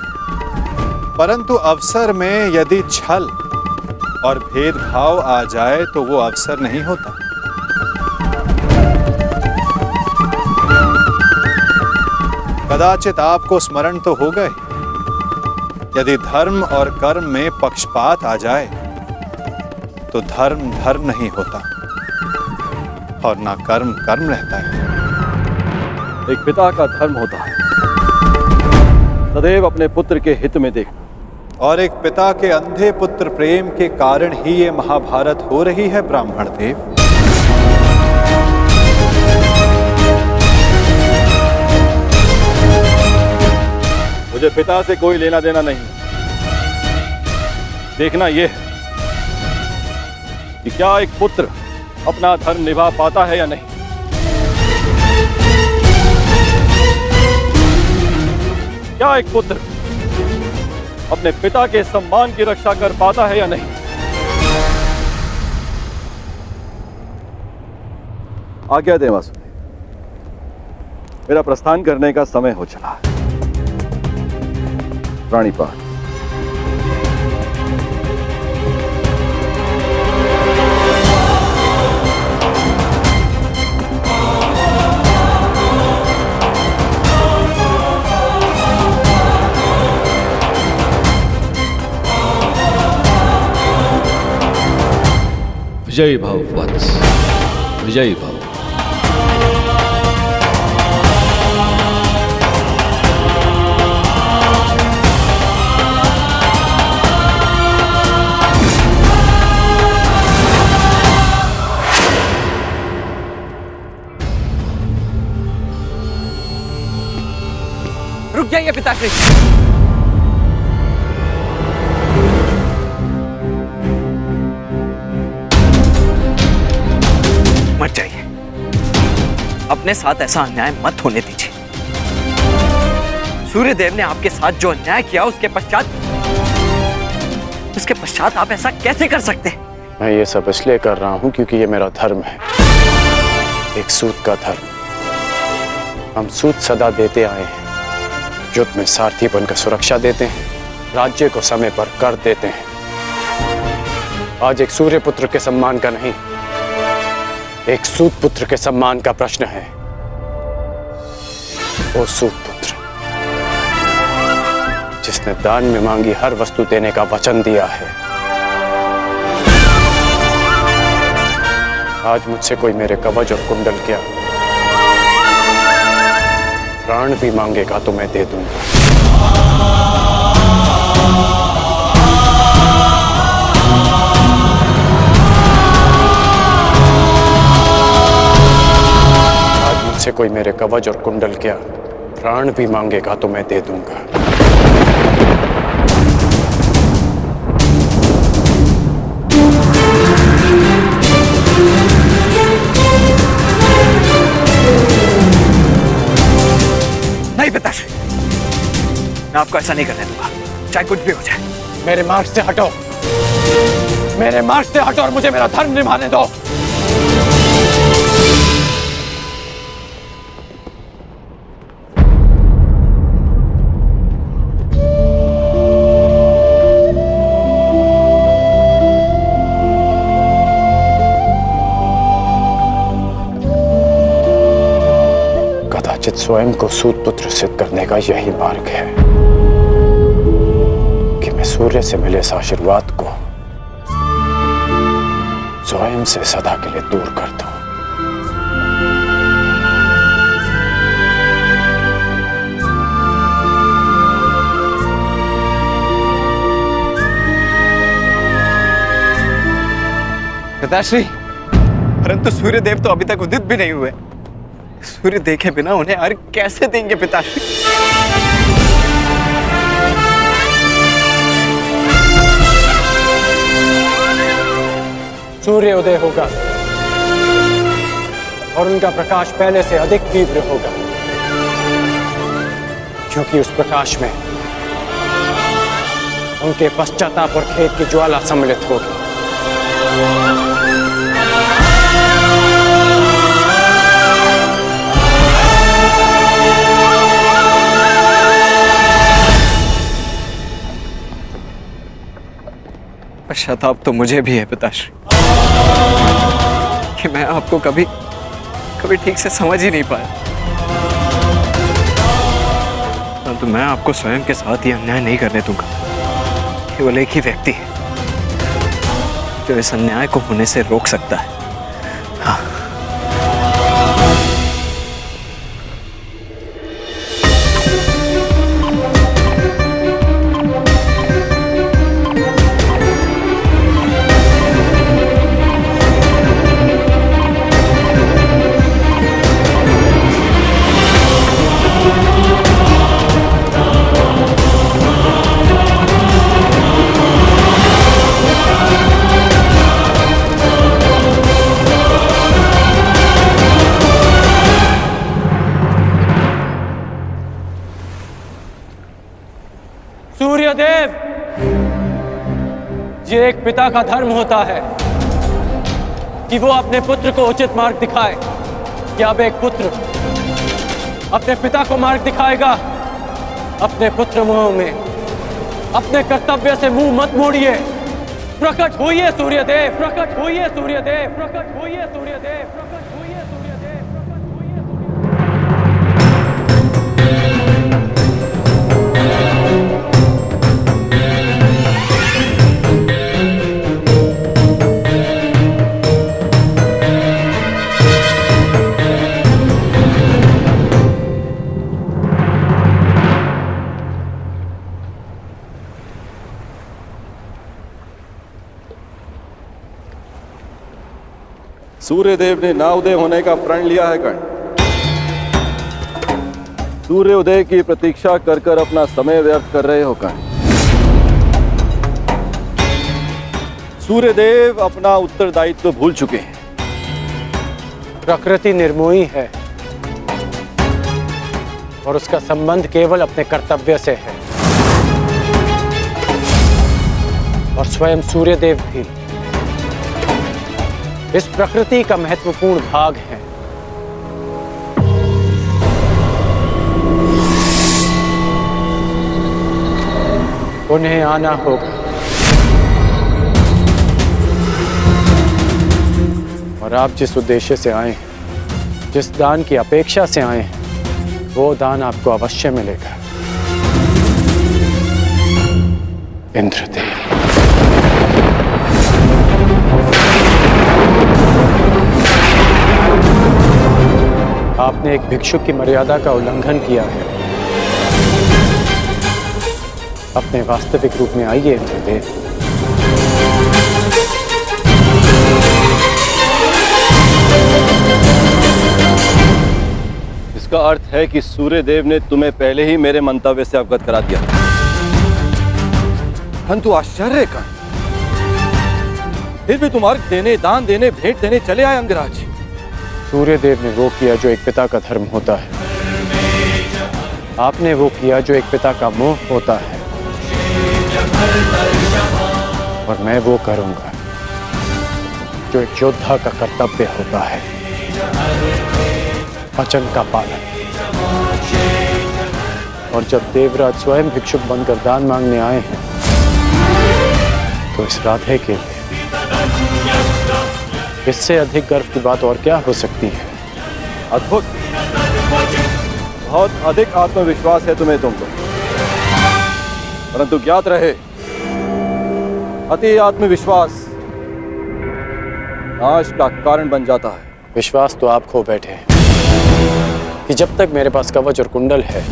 परंतु अवसर में यदि छल और भेदभाव आ जाए तो वो अवसर नहीं होता। कदाचित आपको स्मरण तो हो गए, यदि धर्म और कर्म में पक्षपात आ जाए तो धर्म धर्म नहीं होता और ना कर्म कर्म रहता है। एक पिता का धर्म होता है सदैव अपने पुत्र के हित में देखना, और एक पिता के अंधे पुत्र प्रेम के कारण ही ये महाभारत हो रही है ब्राह्मण देव। मुझे पिता से कोई लेना देना नहीं। देखना यह है कि क्या एक पुत्र अपना धर्म निभा पाता है या नहीं। क्या एक पुत्र अपने पिता के सम्मान की रक्षा कर पाता है या नहीं। आज्ञा दें वासुदेव, मेरा प्रस्थान करने का समय हो चला है। प्राणीपात। विजयी भव वत्स, विजयी भव। रुक जाइए पिताश्री। मत जाइए, अपने साथ ऐसा अन्याय मत होने दीजिए। सूर्यदेव ने आपके साथ जो अन्याय किया उसके पश्चात आप ऐसा कैसे कर सकते हैं? मैं ये सब इसलिए कर रहा हूं क्योंकि ये मेरा धर्म है, एक सूत का धर्म। हम सूत सदा देते आए हैं, युद्ध में सारथी बनकर सुरक्षा देते हैं, राज्य को समय पर कर देते हैं। आज एक सूर्य पुत्र के सम्मान का नहीं, एक सूत पुत्र के सम्मान का प्रश्न है। वो सूत पुत्र जिसने दान में मांगी हर वस्तु देने का वचन दिया है, आज मुझसे कोई मेरे कवच और कुंडल क्या प्राण भी मांगेगा तो मैं दे दूंगा। से कोई मेरे कवच और कुंडल क्या प्राण भी मांगेगा तो मैं दे दूंगा। नहीं पिताश्री, मैं आपको ऐसा नहीं करने दूंगा, चाहे कुछ भी हो जाए। मेरे मार्ग से हटो, मेरे मार्ग से हटो और मुझे मेरा धर्म निभाने दो। स्वयं को सूत पुत्र सिद्ध करने का यही मार्ग है कि मैं सूर्य से मिले इस आशीर्वाद को स्वयं से सदा के लिए दूर कर दूं। पिताश्री, परंतु सूर्यदेव तो अभी तक उदित भी नहीं हुए। सूर्य देखे बिना उन्हें अर्घ कैसे देंगे पिताश्री? सूर्य उदय होगा और उनका प्रकाश पहले से अधिक तीव्र होगा, क्योंकि उस प्रकाश में उनके पश्चाताप और खेद की ज्वाला सम्मिलित होगी। पश्चाताप तो मुझे भी है पिताश्री कि मैं आपको कभी ठीक से समझ ही नहीं पाया। परंतु मैं आपको स्वयं के साथ ये अन्याय नहीं करने दूंगा। केवल एक ही व्यक्ति है जो इस अन्याय को होने से रोक सकता है। हाँ। सूर्यदेव, ये एक पिता का धर्म होता है कि वो अपने पुत्र को उचित मार्ग दिखाए। क्या अब एक पुत्र अपने पिता को मार्ग दिखाएगा? अपने पुत्र मोह में अपने कर्तव्य से मुंह मत मोड़िए। प्रकट होइए सूर्यदेव, प्रकट होइए सूर्यदेव, प्रकट होइए सूर्यदेव, प्रकट होइए सूर्यदेव, प्रकट होइए सूर्यदेव ने ना उदय होने का प्रण लिया है कर्ण। सूर्य उदय की प्रतीक्षा कर कर अपना समय व्यर्थ कर रहे हो कर्ण। सूर्यदेव अपना उत्तरदायित्व भूल चुके हैं। प्रकृति निर्मोही है और उसका संबंध केवल अपने कर्तव्य से है, और स्वयं सूर्यदेव भी इस प्रकृति का महत्वपूर्ण भाग है। उन्हें आना होगा और आप जिस उद्देश्य से आए हैं, जिस दान की अपेक्षा से आए हैं, वो दान आपको अवश्य मिलेगा। इंद्रदेव, आपने एक भिक्षुक की मर्यादा का उल्लंघन किया है। अपने वास्तविक रूप में आइए इंद्रदेव। इसका अर्थ है कि सूर्यदेव ने तुम्हें पहले ही मेरे मंतव्य से अवगत करा दिया। परंतु आश्चर्य का, फिर भी तुम अर्घ देने, दान देने, भेंट देने चले आए अंगराज। सूर्यदेव ने वो किया जो एक पिता का धर्म होता है। आपने वो किया जो एक पिता का मोह होता है, और मैं वो करूंगा जो एक योद्धा का कर्तव्य होता है, वचन का पालन। और जब देवराज स्वयं भिक्षुक बनकर दान मांगने आए हैं, तो इस राधे के लिए इससे अधिक गर्व की बात और क्या हो सकती है? अद्भुत। बहुत अधिक आत्मविश्वास है तुम्हें तुमको, परंतु ज्ञात रहे अति आत्मविश्वास नाश का कारण बन जाता है। विश्वास तो आप खो बैठे हैं कि जब तक मेरे पास कवच और कुंडल है,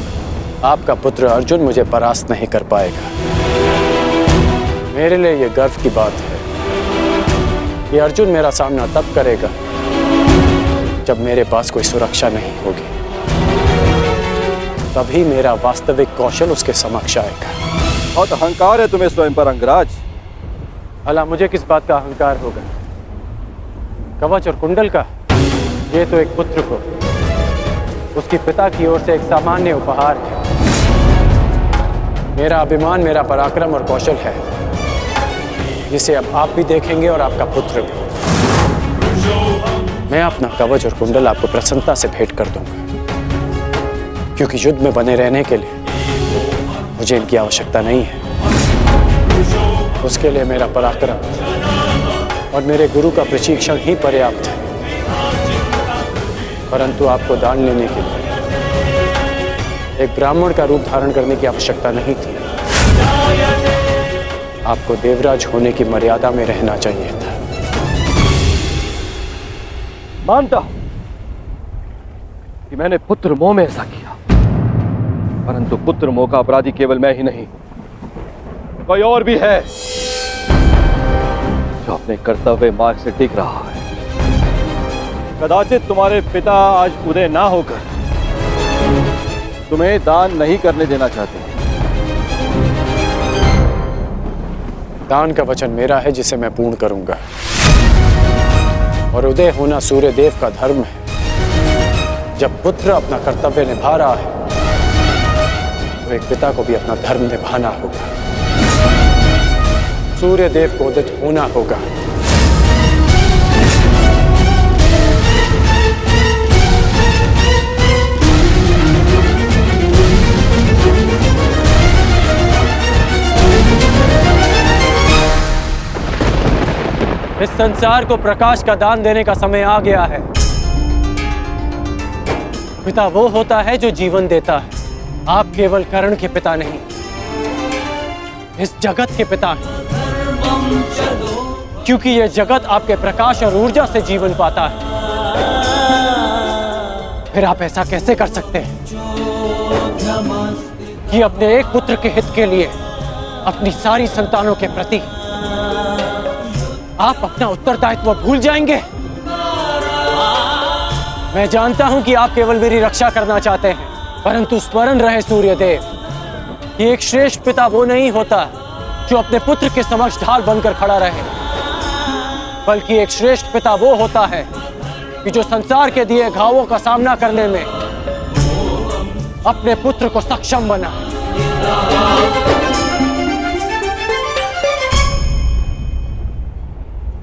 आपका पुत्र अर्जुन मुझे परास्त नहीं कर पाएगा। मेरे लिए यह गर्व की बात है कि अर्जुन मेरा सामना तब करेगा जब मेरे पास कोई सुरक्षा नहीं होगी। तभी मेरा वास्तविक कौशल उसके समक्ष आएगा। बहुत अहंकार है तुम्हें स्वयं पर अंगराज। भला मुझे किस बात का अहंकार होगा? कवच और कुंडल का? ये तो एक पुत्र को उसके पिता की ओर से एक सामान्य उपहार है। मेरा अभिमान, मेरा पराक्रम और कौशल है, जिसे अब आप भी देखेंगे और आपका पुत्र भी। मैं अपना कवच और कुंडल आपको प्रसन्नता से भेंट कर दूंगा, क्योंकि युद्ध में बने रहने के लिए मुझे इनकी आवश्यकता नहीं है। उसके लिए मेरा पराक्रम और मेरे गुरु का प्रशिक्षण ही पर्याप्त है। परंतु आपको दान लेने के लिए एक ब्राह्मण का रूप धारण करने की आवश्यकता नहीं थी। आपको देवराज होने की मर्यादा में रहना चाहिए था। मानता हूं कि मैंने पुत्र मोह में ऐसा किया, परंतु पुत्र मोह का अपराधी केवल मैं ही नहीं, कोई और भी है जो अपने कर्तव्य मार्ग से टिक रहा है। कदाचित तुम्हारे पिता आज उदय ना होकर तुम्हें दान नहीं करने देना चाहते। दान का वचन मेरा है, जिसे मैं पूर्ण करूंगा। और उदय होना सूर्य देव का धर्म है। जब पुत्र अपना कर्तव्य निभा रहा है, तो एक पिता को भी अपना धर्म निभाना होगा। सूर्य देव को उदित होना होगा। इस संसार को प्रकाश का दान देने का समय आ गया है। पिता वो होता है जो जीवन देता है। आप केवल कर्ण के पिता नहीं, इस जगत के पिता हैं। क्योंकि यह जगत आपके प्रकाश और ऊर्जा से जीवन पाता है। फिर आप ऐसा कैसे कर सकते हैं कि अपने एक पुत्र के हित के लिए अपनी सारी संतानों के प्रति आप अपना उत्तरदायित्व भूल जाएंगे? मैं जानता हूं कि आप केवल मेरी रक्षा करना चाहते हैं, परंतु स्मरण रहे सूर्यदेव कि एक श्रेष्ठ पिता वो नहीं होता जो अपने पुत्र के समक्ष ढाल बनकर खड़ा रहे, बल्कि एक श्रेष्ठ पिता वो होता है कि जो संसार के दिए घावों का सामना करने में अपने पुत्र को सक्षम बना।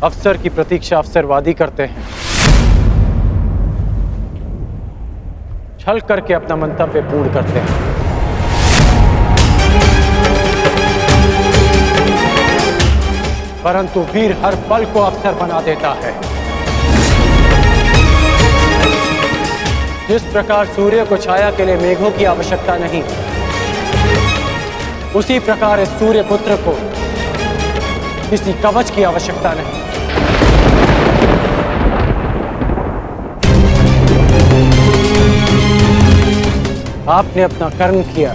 अवसर की प्रतीक्षा अवसरवादी करते हैं, छल करके अपना मंतव्य पूर्ण करते हैं। परंतु वीर हर पल को अवसर बना देता है। जिस प्रकार सूर्य को छाया के लिए मेघों की आवश्यकता नहीं, उसी प्रकार इस सूर्य पुत्र को किसी कवच की आवश्यकता नहीं। आपने अपना कर्म किया,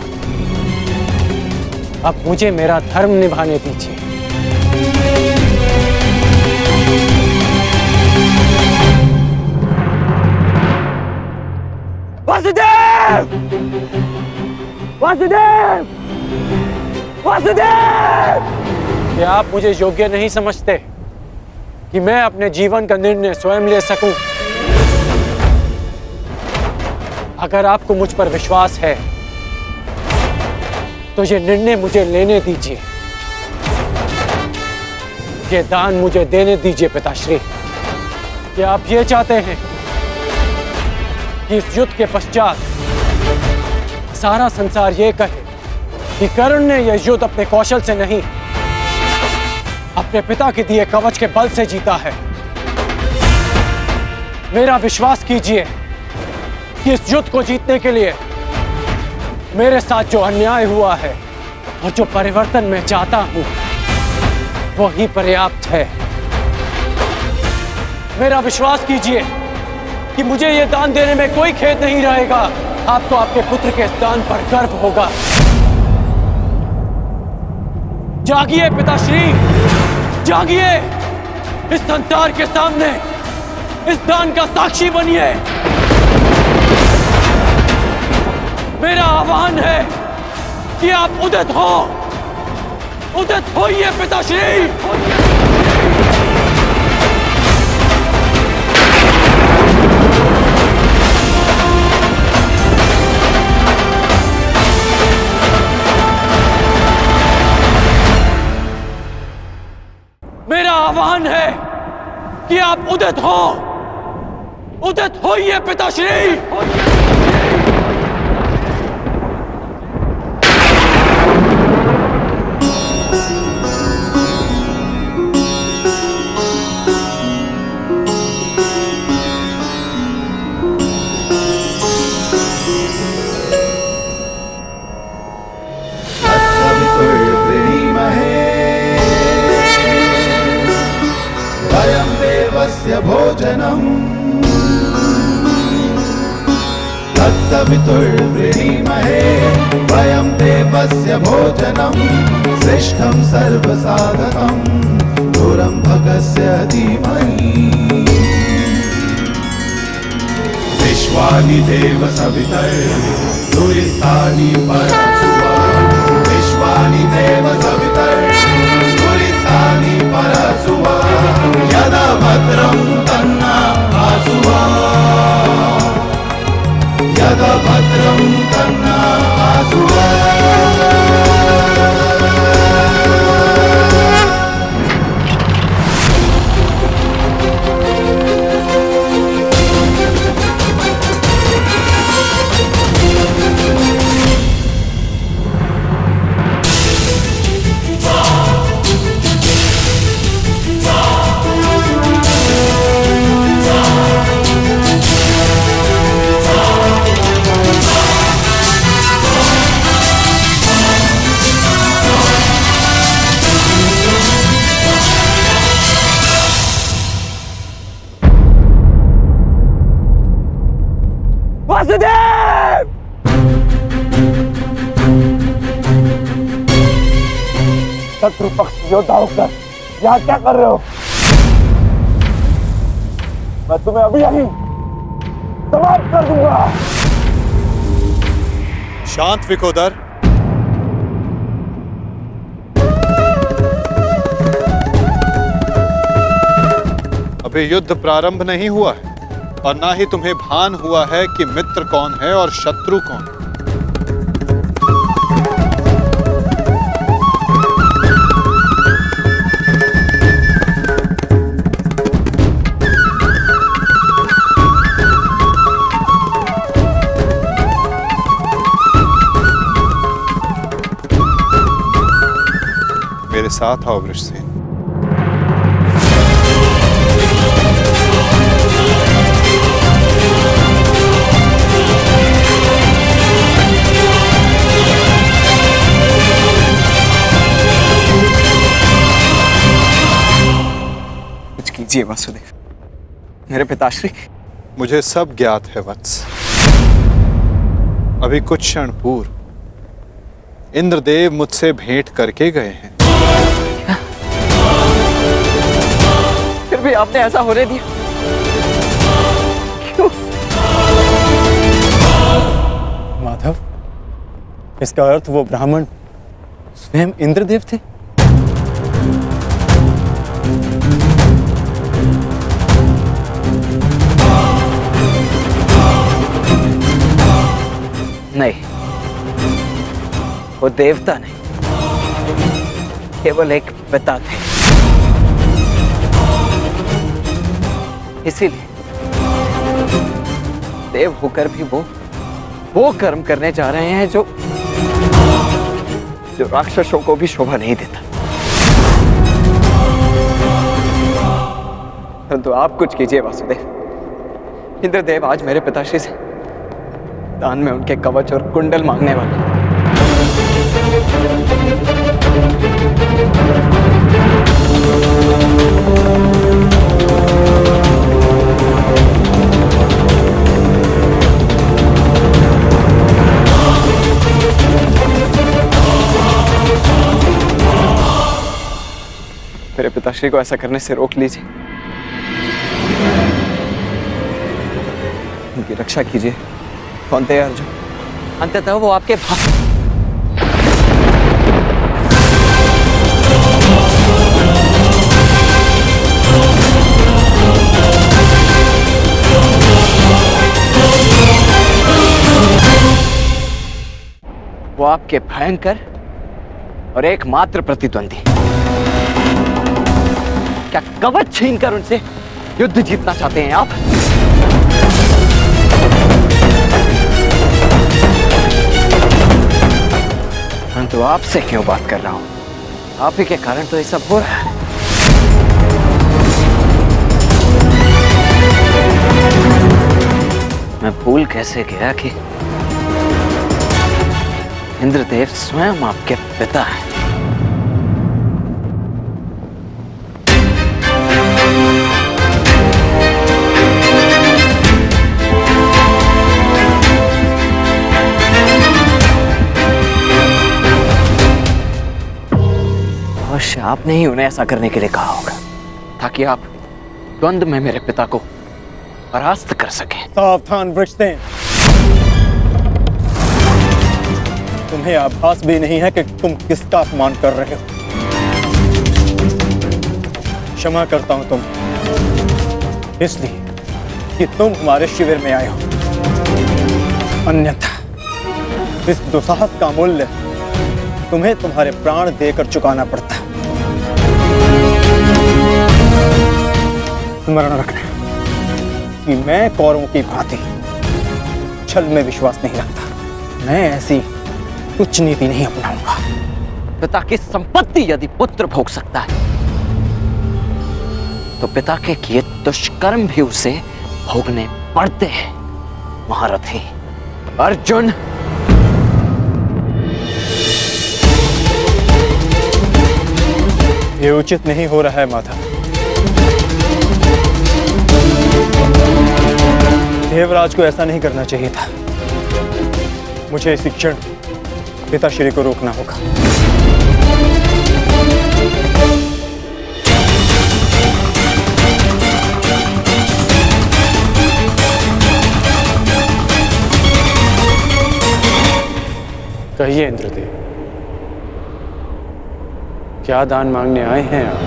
अब मुझे मेरा धर्म निभाने दीजिए। वासुदेव! वासुदेव! वासुदेव! क्या आप मुझे योग्य नहीं समझते कि मैं अपने जीवन का निर्णय स्वयं ले सकूं? अगर आपको मुझ पर विश्वास है तो ये निर्णय मुझे लेने दीजिए, ये दान मुझे देने दीजिए पिताश्री। क्या आप ये चाहते हैं कि इस युद्ध के पश्चात सारा संसार ये कहे कि कर्ण ने यह युद्ध अपने कौशल से नहीं, अपने पिता के दिए कवच के बल से जीता है? मेरा विश्वास कीजिए कि इस युद्ध को जीतने के लिए मेरे साथ जो अन्याय हुआ है और जो परिवर्तन मैं चाहता हूं वो ही पर्याप्त है। मेरा विश्वास कीजिए कि मुझे ये दान देने में कोई खेद नहीं रहेगा। आपको आपके पुत्र के इस दान पर गर्व होगा। जागिए पिताश्री, जागिए, इस संसार के सामने इस दान का साक्षी बनिए। मेरा आह्वान है कि आप उदित होइए पिताश्री। मेरा आह्वान है कि आप उदित होइए पिताश्री। वयं देवस्य भोजनम् तत्सवितुर्वृणीमहे वयं देवस्य भोजनम् श्रेष्ठं सर्वसाधकं दूरं भगस्य धीमहि विश्वानि देव सवितर्दुरितानि परसुवा विश्वानि देव सवितर्दुरितानि परसुवा यदा भद्रं तन्ना आसुवा यदा भद्रं तन्ना आसुवा। वासुदेव! शत्रु पक्ष योद्धा होकर यहाँ क्या कर रहे हो? मैं तुम्हें अभी यहीं समाप्त कर दूंगा। शांत विकोदर। अभी युद्ध प्रारंभ नहीं हुआ है और ना ही तुम्हें भान हुआ है कि मित्र कौन है और शत्रु कौन। मेरे साथ आओ वृषसेन। कीजिए वासुदेव, मेरे पिताश्री। मुझे सब ज्ञात है वत्स। अभी कुछ क्षण पूर्व इंद्रदेव मुझसे भेंट करके गए हैं। फिर भी आपने ऐसा होने दिया क्यों? माधव, इसका अर्थ वो ब्राह्मण स्वयं इंद्रदेव थे? नहीं, वो देवता नहीं, केवल एक पिता थे। इसीलिए देव होकर भी वो कर्म करने जा रहे हैं जो राक्षसों को भी शोभा नहीं देता। परंतु आप कुछ कीजिए वासुदेव। इंद्रदेव आज मेरे पिताश्री से दान में उनके कवच और कुंडल मांगने वाले। मेरे पिताश्री को ऐसा करने से रोक लीजिए, उनकी रक्षा कीजिए। कौन थे अर्जुन? अंततः वो आपके वो आपके भयंकर और एकमात्र प्रतिद्वंदी। क्या कवच छीनकर उनसे युद्ध जीतना चाहते हैं आप? परंतु आपसे क्यों बात कर रहा हूं? आप ही के कारण तो ये सब हो रहा है। मैं भूल कैसे गया कि इंद्रदेव स्वयं आपके पिता हैं। अवश्य आपने ही उन्हें ऐसा करने के लिए कहा होगा, ताकि आप द्वंद्व में मेरे पिता को परास्त कर सकें। सावधान वृषसेन, तुम्हें आभास भी नहीं है कि तुम किसका अपमान कर रहे हो। क्षमा करता हूं तुम, इसलिए कि तुम हमारे शिविर में आए हो, अन्यथा इस दुस्साहस का मूल्य तुम्हें तुम्हारे प्राण देकर चुकाना पड़ता। स्मरण रखना कि मैं कौरवों की भांति छल में विश्वास नहीं रखता। मैं ऐसी कुछ नीति नहीं अपनाऊंगा। पिता की संपत्ति यदि पुत्र भोग सकता है, तो पिता के किए दुष्कर्म भी उसे भोगने पड़ते हैं। महारथी अर्जुन, ये उचित नहीं हो रहा है माता। देवराज को ऐसा नहीं करना चाहिए था। मुझे इसी क्षण पिताश्री को रोकना होगा। कहिए इंद्रदेव, क्या दान मांगने आए हैं आप?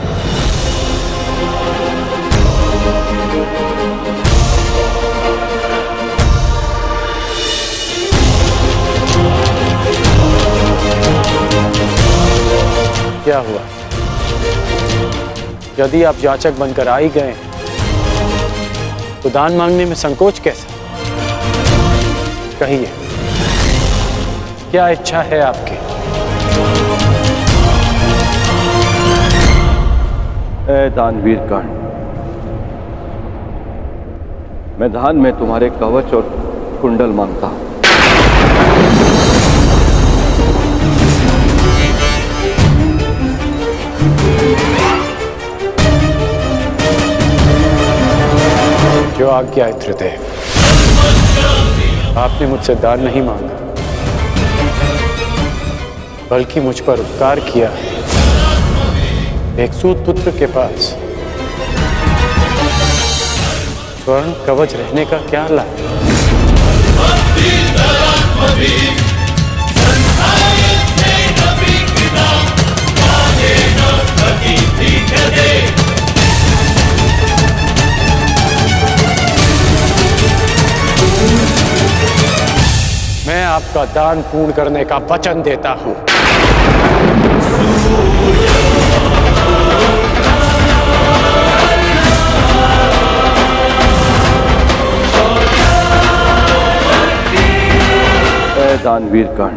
क्या हुआ? यदि आप याचक बनकर आ ही गए तो दान मांगने में संकोच कैसा? कहिए, क्या इच्छा है आपकी? ऐ दानवीर कर्ण, मैं दान में तुम्हारे कवच और कुंडल मांगता हूं। जो आज्ञा इंद्रदेव। आपने मुझसे दान नहीं मांगा, बल्कि मुझ पर उपकार किया है। एक सूत पुत्र के पास स्वर्ण कवच रहने का क्या लाभ? मैं आपका दान पूर्ण करने का वचन देता हूं। ऐ दानवीर कर्ण,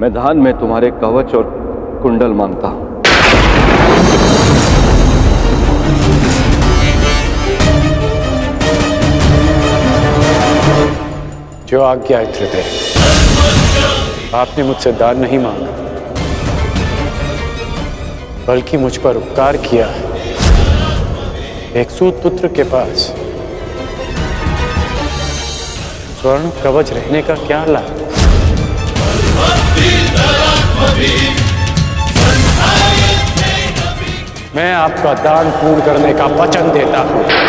मैं दान में तुम्हारे कवच और कुंडल मांगता हूं। जो आज्ञा इंद्रदेव। आपने मुझसे दान नहीं मांगा, बल्कि मुझ पर उपकार किया है। एक सूत पुत्र के पास स्वर्ण कवच रहने का क्या लाभ? मैं आपका दान पूर्ण करने का वचन देता हूं।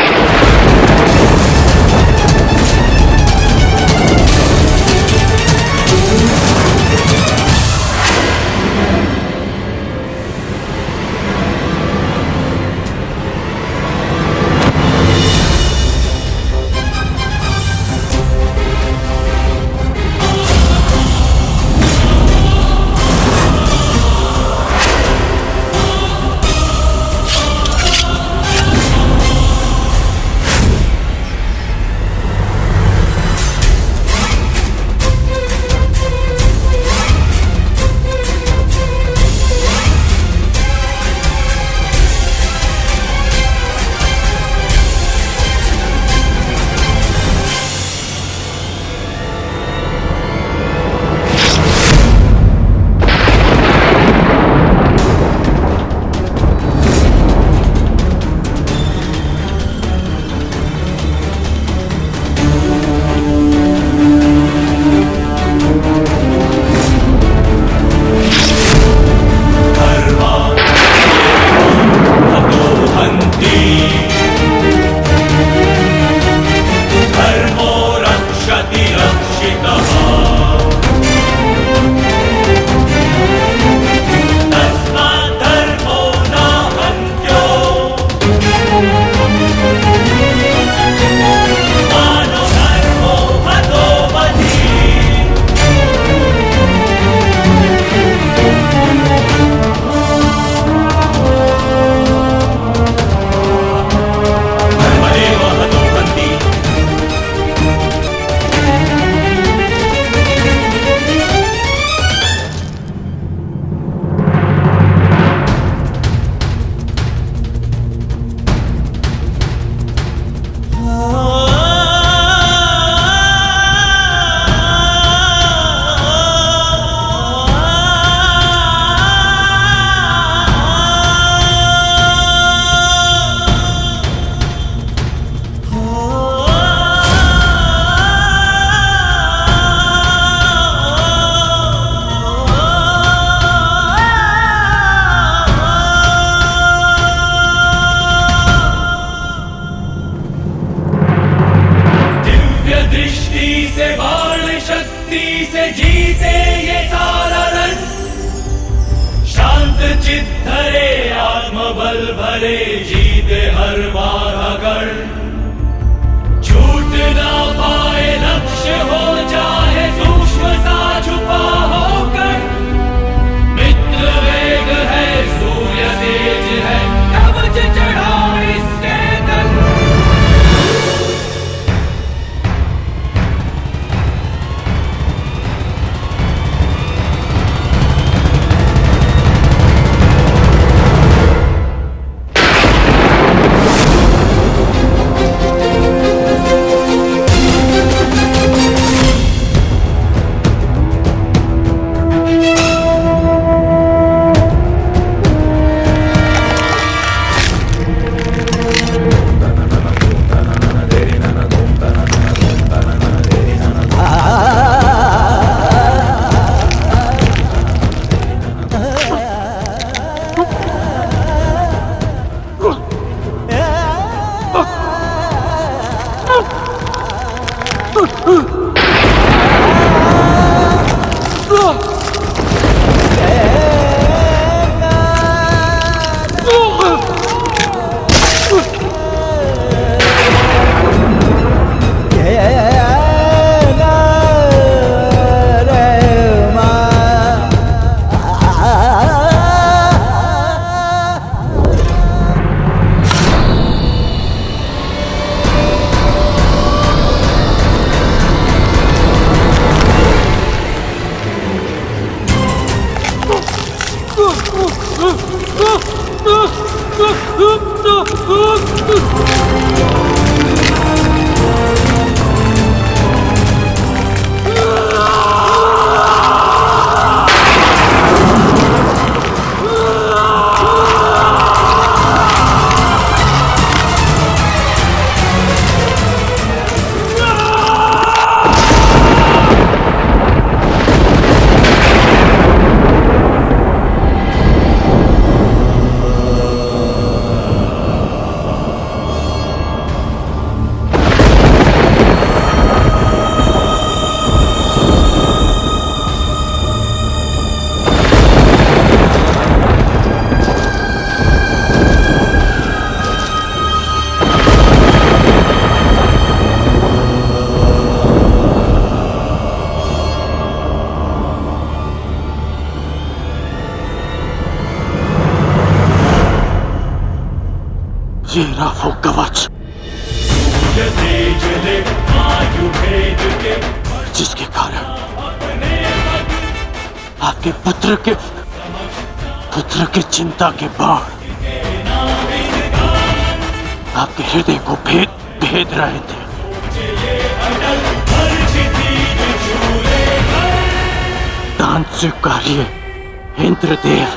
ये रहा वो कवच जिसके कारण आपके पुत्र के चिंता के बाण आपके हृदय को भेद रहे थे। दान स्वीकारिए इंद्रदेव।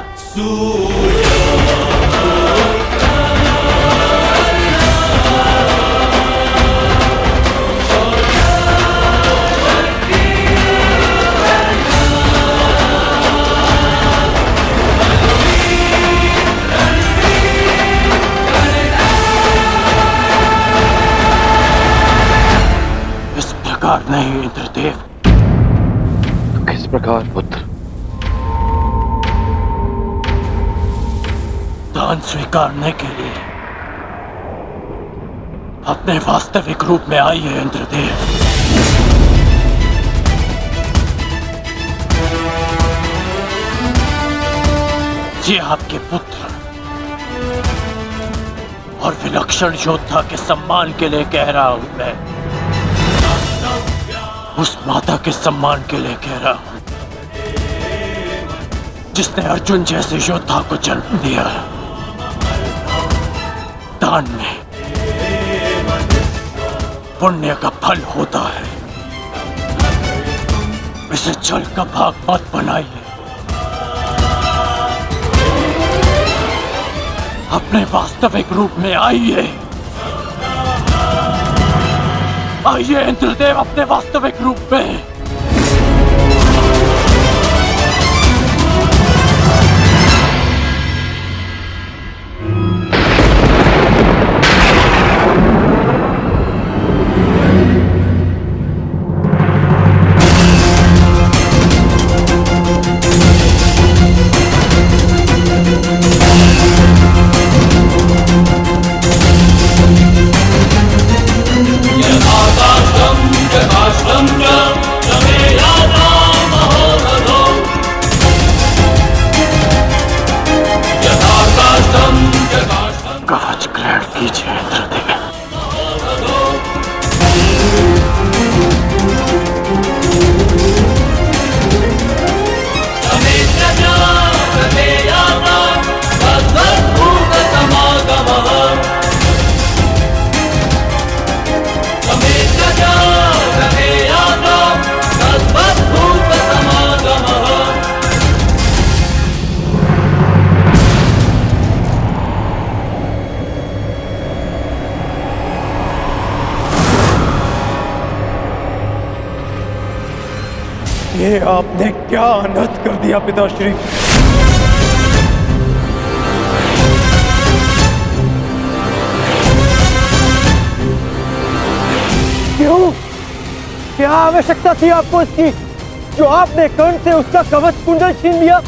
इस प्रकार नहीं इंद्रदेव। तो किस प्रकार पुत्र? दान स्वीकारने के लिए अपने वास्तविक रूप में आइए इंद्रदेव। ये आपके पुत्र और विलक्षण योद्धा के सम्मान के लिए कह रहा हूं मैं। उस माता के सम्मान के लिए कह रहा हूं जिसने अर्जुन जैसे योद्धा को जन्म दिया। दान में पुण्य का फल होता है। इसे जल का भाग मत बनाइए। अपने वास्तविक रूप में आइए। आइए इंद्रदेव अपने वास्तविक रूप में। कवच ग्रहण कीजिए इंद्रदेव। ये आपने क्या अनर्थ कर दिया पिताश्री। क्यों? क्या आवश्यकता थी आपको इसकी, जो आपने कर्ण से उसका कवच कुंडल छीन लिया?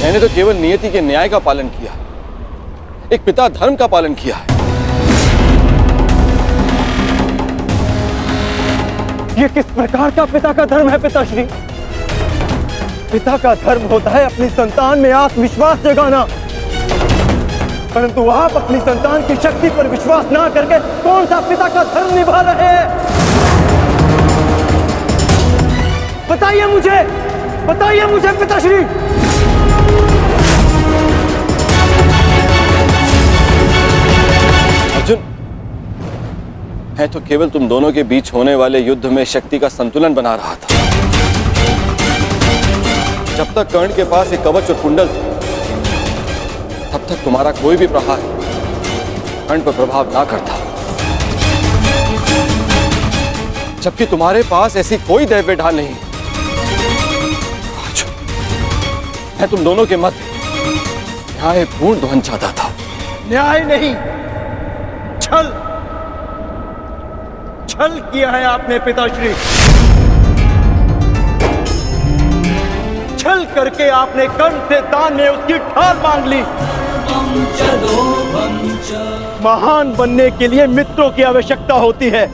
मैंने तो केवल नियति के न्याय का पालन किया, एक पिता धर्म का पालन किया है। ये किस प्रकार का पिता का धर्म है पिताश्री? पिता का धर्म होता है अपनी संतान में आत्मविश्वास जगाना, परंतु आप अपनी संतान की शक्ति पर विश्वास ना करके कौन सा पिता का धर्म निभा रहे हैं? बताइए मुझे पिताश्री। अर्जुन, मैं तो केवल तुम दोनों के बीच होने वाले युद्ध में शक्ति का संतुलन बना रहा था। जब तक कर्ण के पास एक कवच और कुंडल थे, तब तक तुम्हारा कोई भी प्रहार कर्ण पर प्रभाव ना करता। जबकि तुम्हारे पास ऐसी कोई दैव्य ढाल नहीं। मैं तुम दोनों के मध्य न्यायपूर्ण ध्वनि चाहता था। न्याय नहीं, छल किया है आपने पिताश्री। छल करके आपने कर्ण से दान में उसकी ढाल मांग ली। महान बनने के लिए मित्रों की आवश्यकता होती है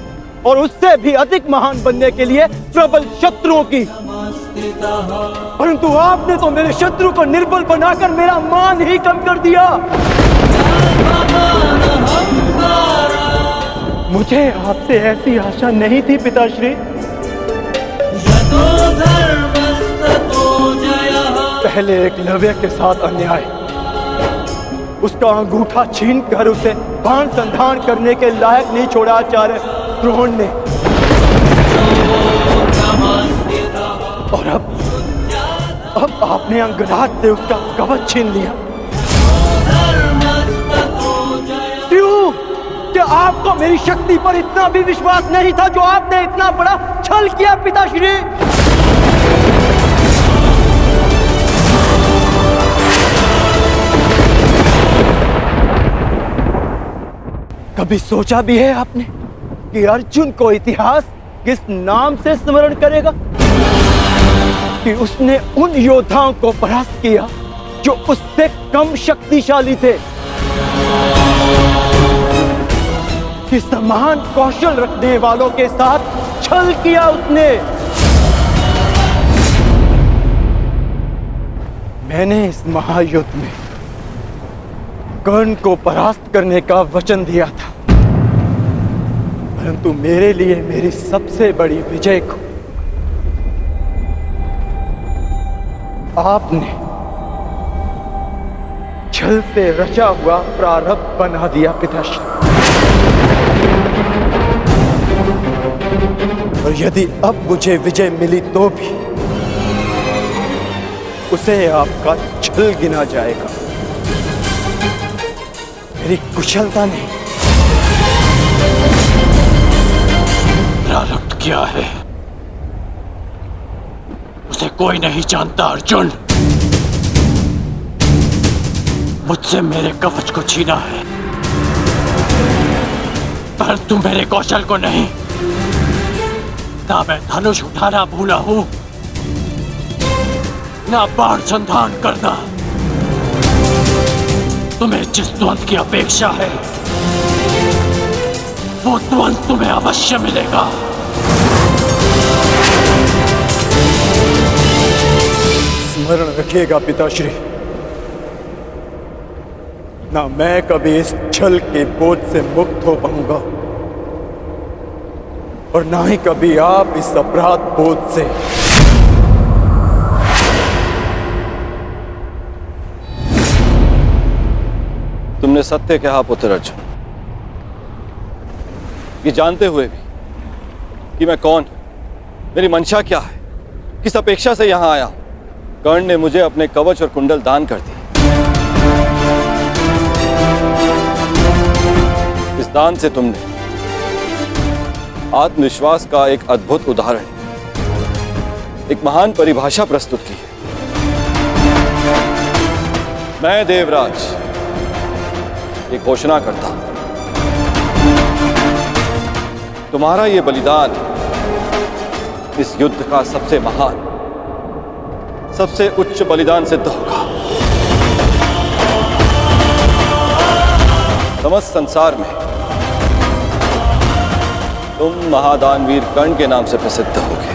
और उससे भी अधिक महान बनने के लिए प्रबल शत्रुओं की। परंतु आपने तो मेरे शत्रु को निर्बल बनाकर मेरा मान ही कम कर दिया। मुझे आपसे ऐसी आशा नहीं थी पिताश्री। पहले एकलव्य के साथ अन्याय, उसका अंगूठा छीन कर उसे बाण संधान करने के लायक नहीं छोड़ा आचार्य द्रोण ने, और अब आपने अंगराज से उसका कवच छीन लिया। क्यों? क्या आपको मेरी शक्ति पर इतना भी विश्वास नहीं था जो आपने इतना बड़ा छल किया पिताश्री? कभी सोचा भी है आपने कि अर्जुन को इतिहास किस नाम से स्मरण करेगा? कि उसने उन योद्धाओं को परास्त किया जो उससे कम शक्तिशाली थे, कि समान कौशल रखने वालों के साथ छल किया उसने। मैंने इस महायुद्ध में कर्ण को परास्त करने का वचन दिया था, परंतु मेरे लिए मेरी सबसे बड़ी विजय को आपने छल से रचा हुआ प्रारब्ध बना दिया पिताश्री। और यदि अब मुझे विजय मिली तो भी उसे आपका छल गिना जाएगा, मेरी कुशलता नहीं। प्रारब्ध क्या है उसे कोई नहीं जानता अर्जुन। मुझसे मेरे कवच को छीना है, परंतु मेरे कौशल को नहीं। ना मैं धनुष उठाना भूला हूं, ना बाण संधान करना। तुम्हें जिस द्वंद की अपेक्षा है वो द्वंद तुम्हें अवश्य मिलेगा। स्मरण रखिएगा पिताश्री, ना मैं कभी इस छल के बोझ से मुक्त हो पाऊंगा और ना ही कभी आप इस अपराध बोझ से। तुमने सत्य कहा पुत्र अर्जुन, ये जानते हुए भी कि मैं कौन हूं, मेरी मंशा क्या है, किस अपेक्षा से यहां आया हूं। कर्ण ने मुझे अपने कवच और कुंडल दान कर दिए। इस दान से तुमने आत्मविश्वास का एक अद्भुत उदाहरण, एक महान परिभाषा प्रस्तुत की है। मैं देवराज ये घोषणा करता हूं, तुम्हारा ये बलिदान इस युद्ध का सबसे महान, सबसे उच्च बलिदान सिद्ध होगा। समस्त संसार में तुम महादानवीर कर्ण के नाम से प्रसिद्ध होगे।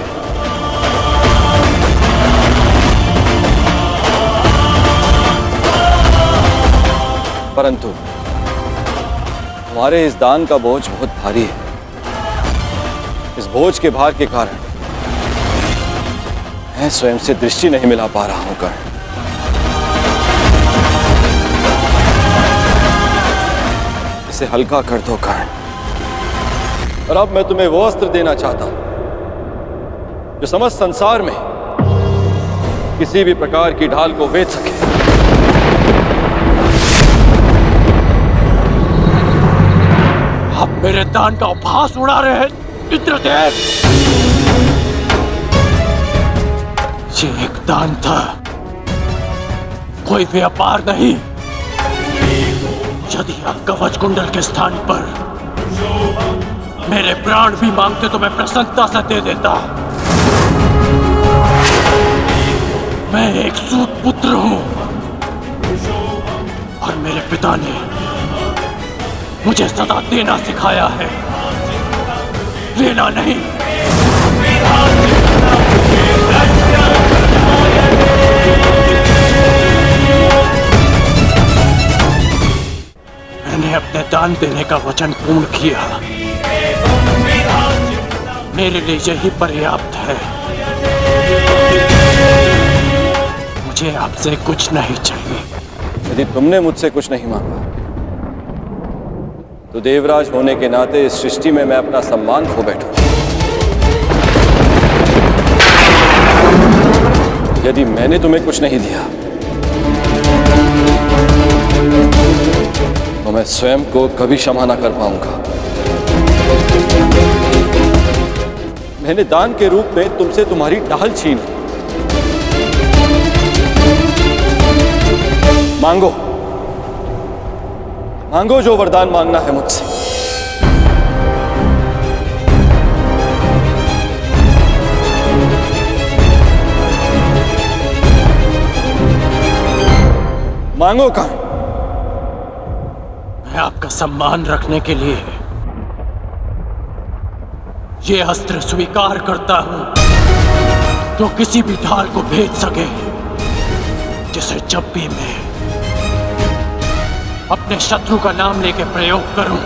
परंतु तुम्हारे इस दान का बोझ बहुत भारी है। इस बोझ के भार के कारण मैं स्वयं से दृष्टि नहीं मिला पा रहा हूं कर्ण। इसे हल्का कर दो कर्ण। और अब मैं तुम्हें वो अस्त्र देना चाहता हूं जो समस्त संसार में किसी भी प्रकार की ढाल को वेध सके। आप मेरे दान का उपहास उड़ा रहे हैं इंद्रदेव। ये एक दान था, कोई व्यापार नहीं। यदि आप कवच कुंडल के स्थान पर मेरे प्राण भी मांगते तो मैं प्रसन्नता से दे देता। मैं एक सूत पुत्र हूं और मेरे पिता ने मुझे सदा देना सिखाया है, लेना नहीं। मैंने अपने दान देने का वचन पूर्ण किया। मेरे लिए यही पर्याप्त है। मुझे आपसे कुछ नहीं चाहिए। यदि तुमने मुझसे कुछ नहीं मांगा तो देवराज होने के नाते इस सृष्टि में मैं अपना सम्मान खो बैठूं। यदि मैंने तुम्हें कुछ नहीं दिया तो मैं स्वयं को कभी क्षमा ना कर पाऊंगा। मैंने दान के रूप में तुमसे तुम्हारी ढाल छीन। मांगो, मांगो जो वरदान मांगना है मुझसे। मांगो कर्ण। मैं आपका सम्मान रखने के लिए ये अस्त्र स्वीकार करता हूं जो किसी भी ढाल को भेद सके, जिसे जब भी मैं अपने शत्रु का नाम लेके प्रयोग करूं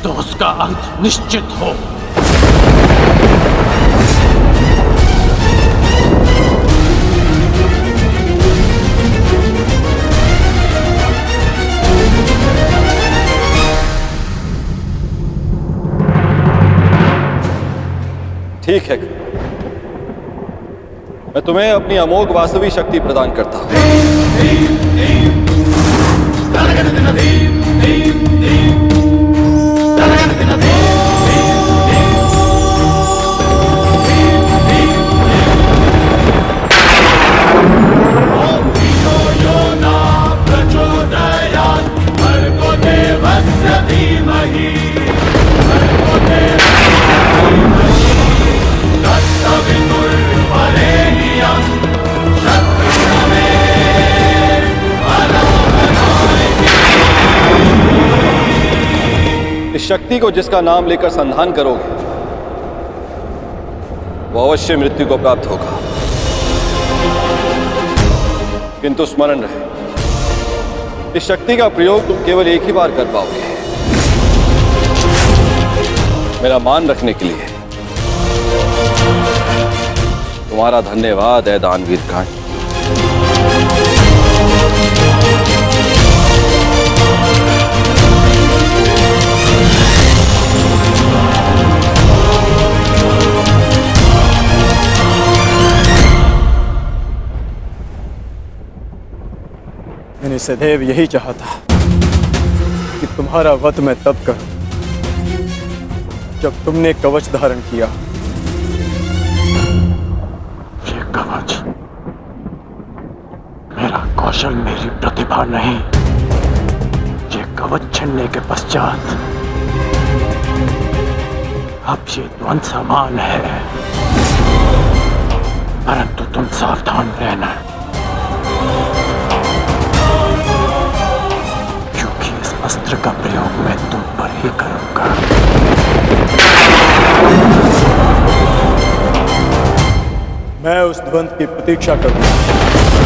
तो उसका अंत निश्चित हो। ठीक है, मैं तुम्हें अपनी अमोघ वास्तवी शक्ति प्रदान करता हूं। इस शक्ति को जिसका नाम लेकर संधान करोगे वो अवश्य मृत्यु को प्राप्त होगा, किंतु स्मरण रहे इस शक्ति का प्रयोग तुम केवल एक ही बार कर पाओगे, मेरा मान रखने के लिए। तुम्हारा धन्यवाद है दानवीर कर्ण। मैंने सदैव यही चाहा था कि तुम्हारा वध मैं तब करूं जब तुमने कवच धारण किया। ये कवच मेरा कौशल, मेरी प्रतिभा नहीं। ये कवच छीनने के पश्चात अब ये द्वंद समान है, परंतु तुम सावधान रहना, क्योंकि इस अस्त्र का प्रयोग मैं तुम पर ही करूंगा। मैं उस द्वंद की प्रतीक्षा करूंगा।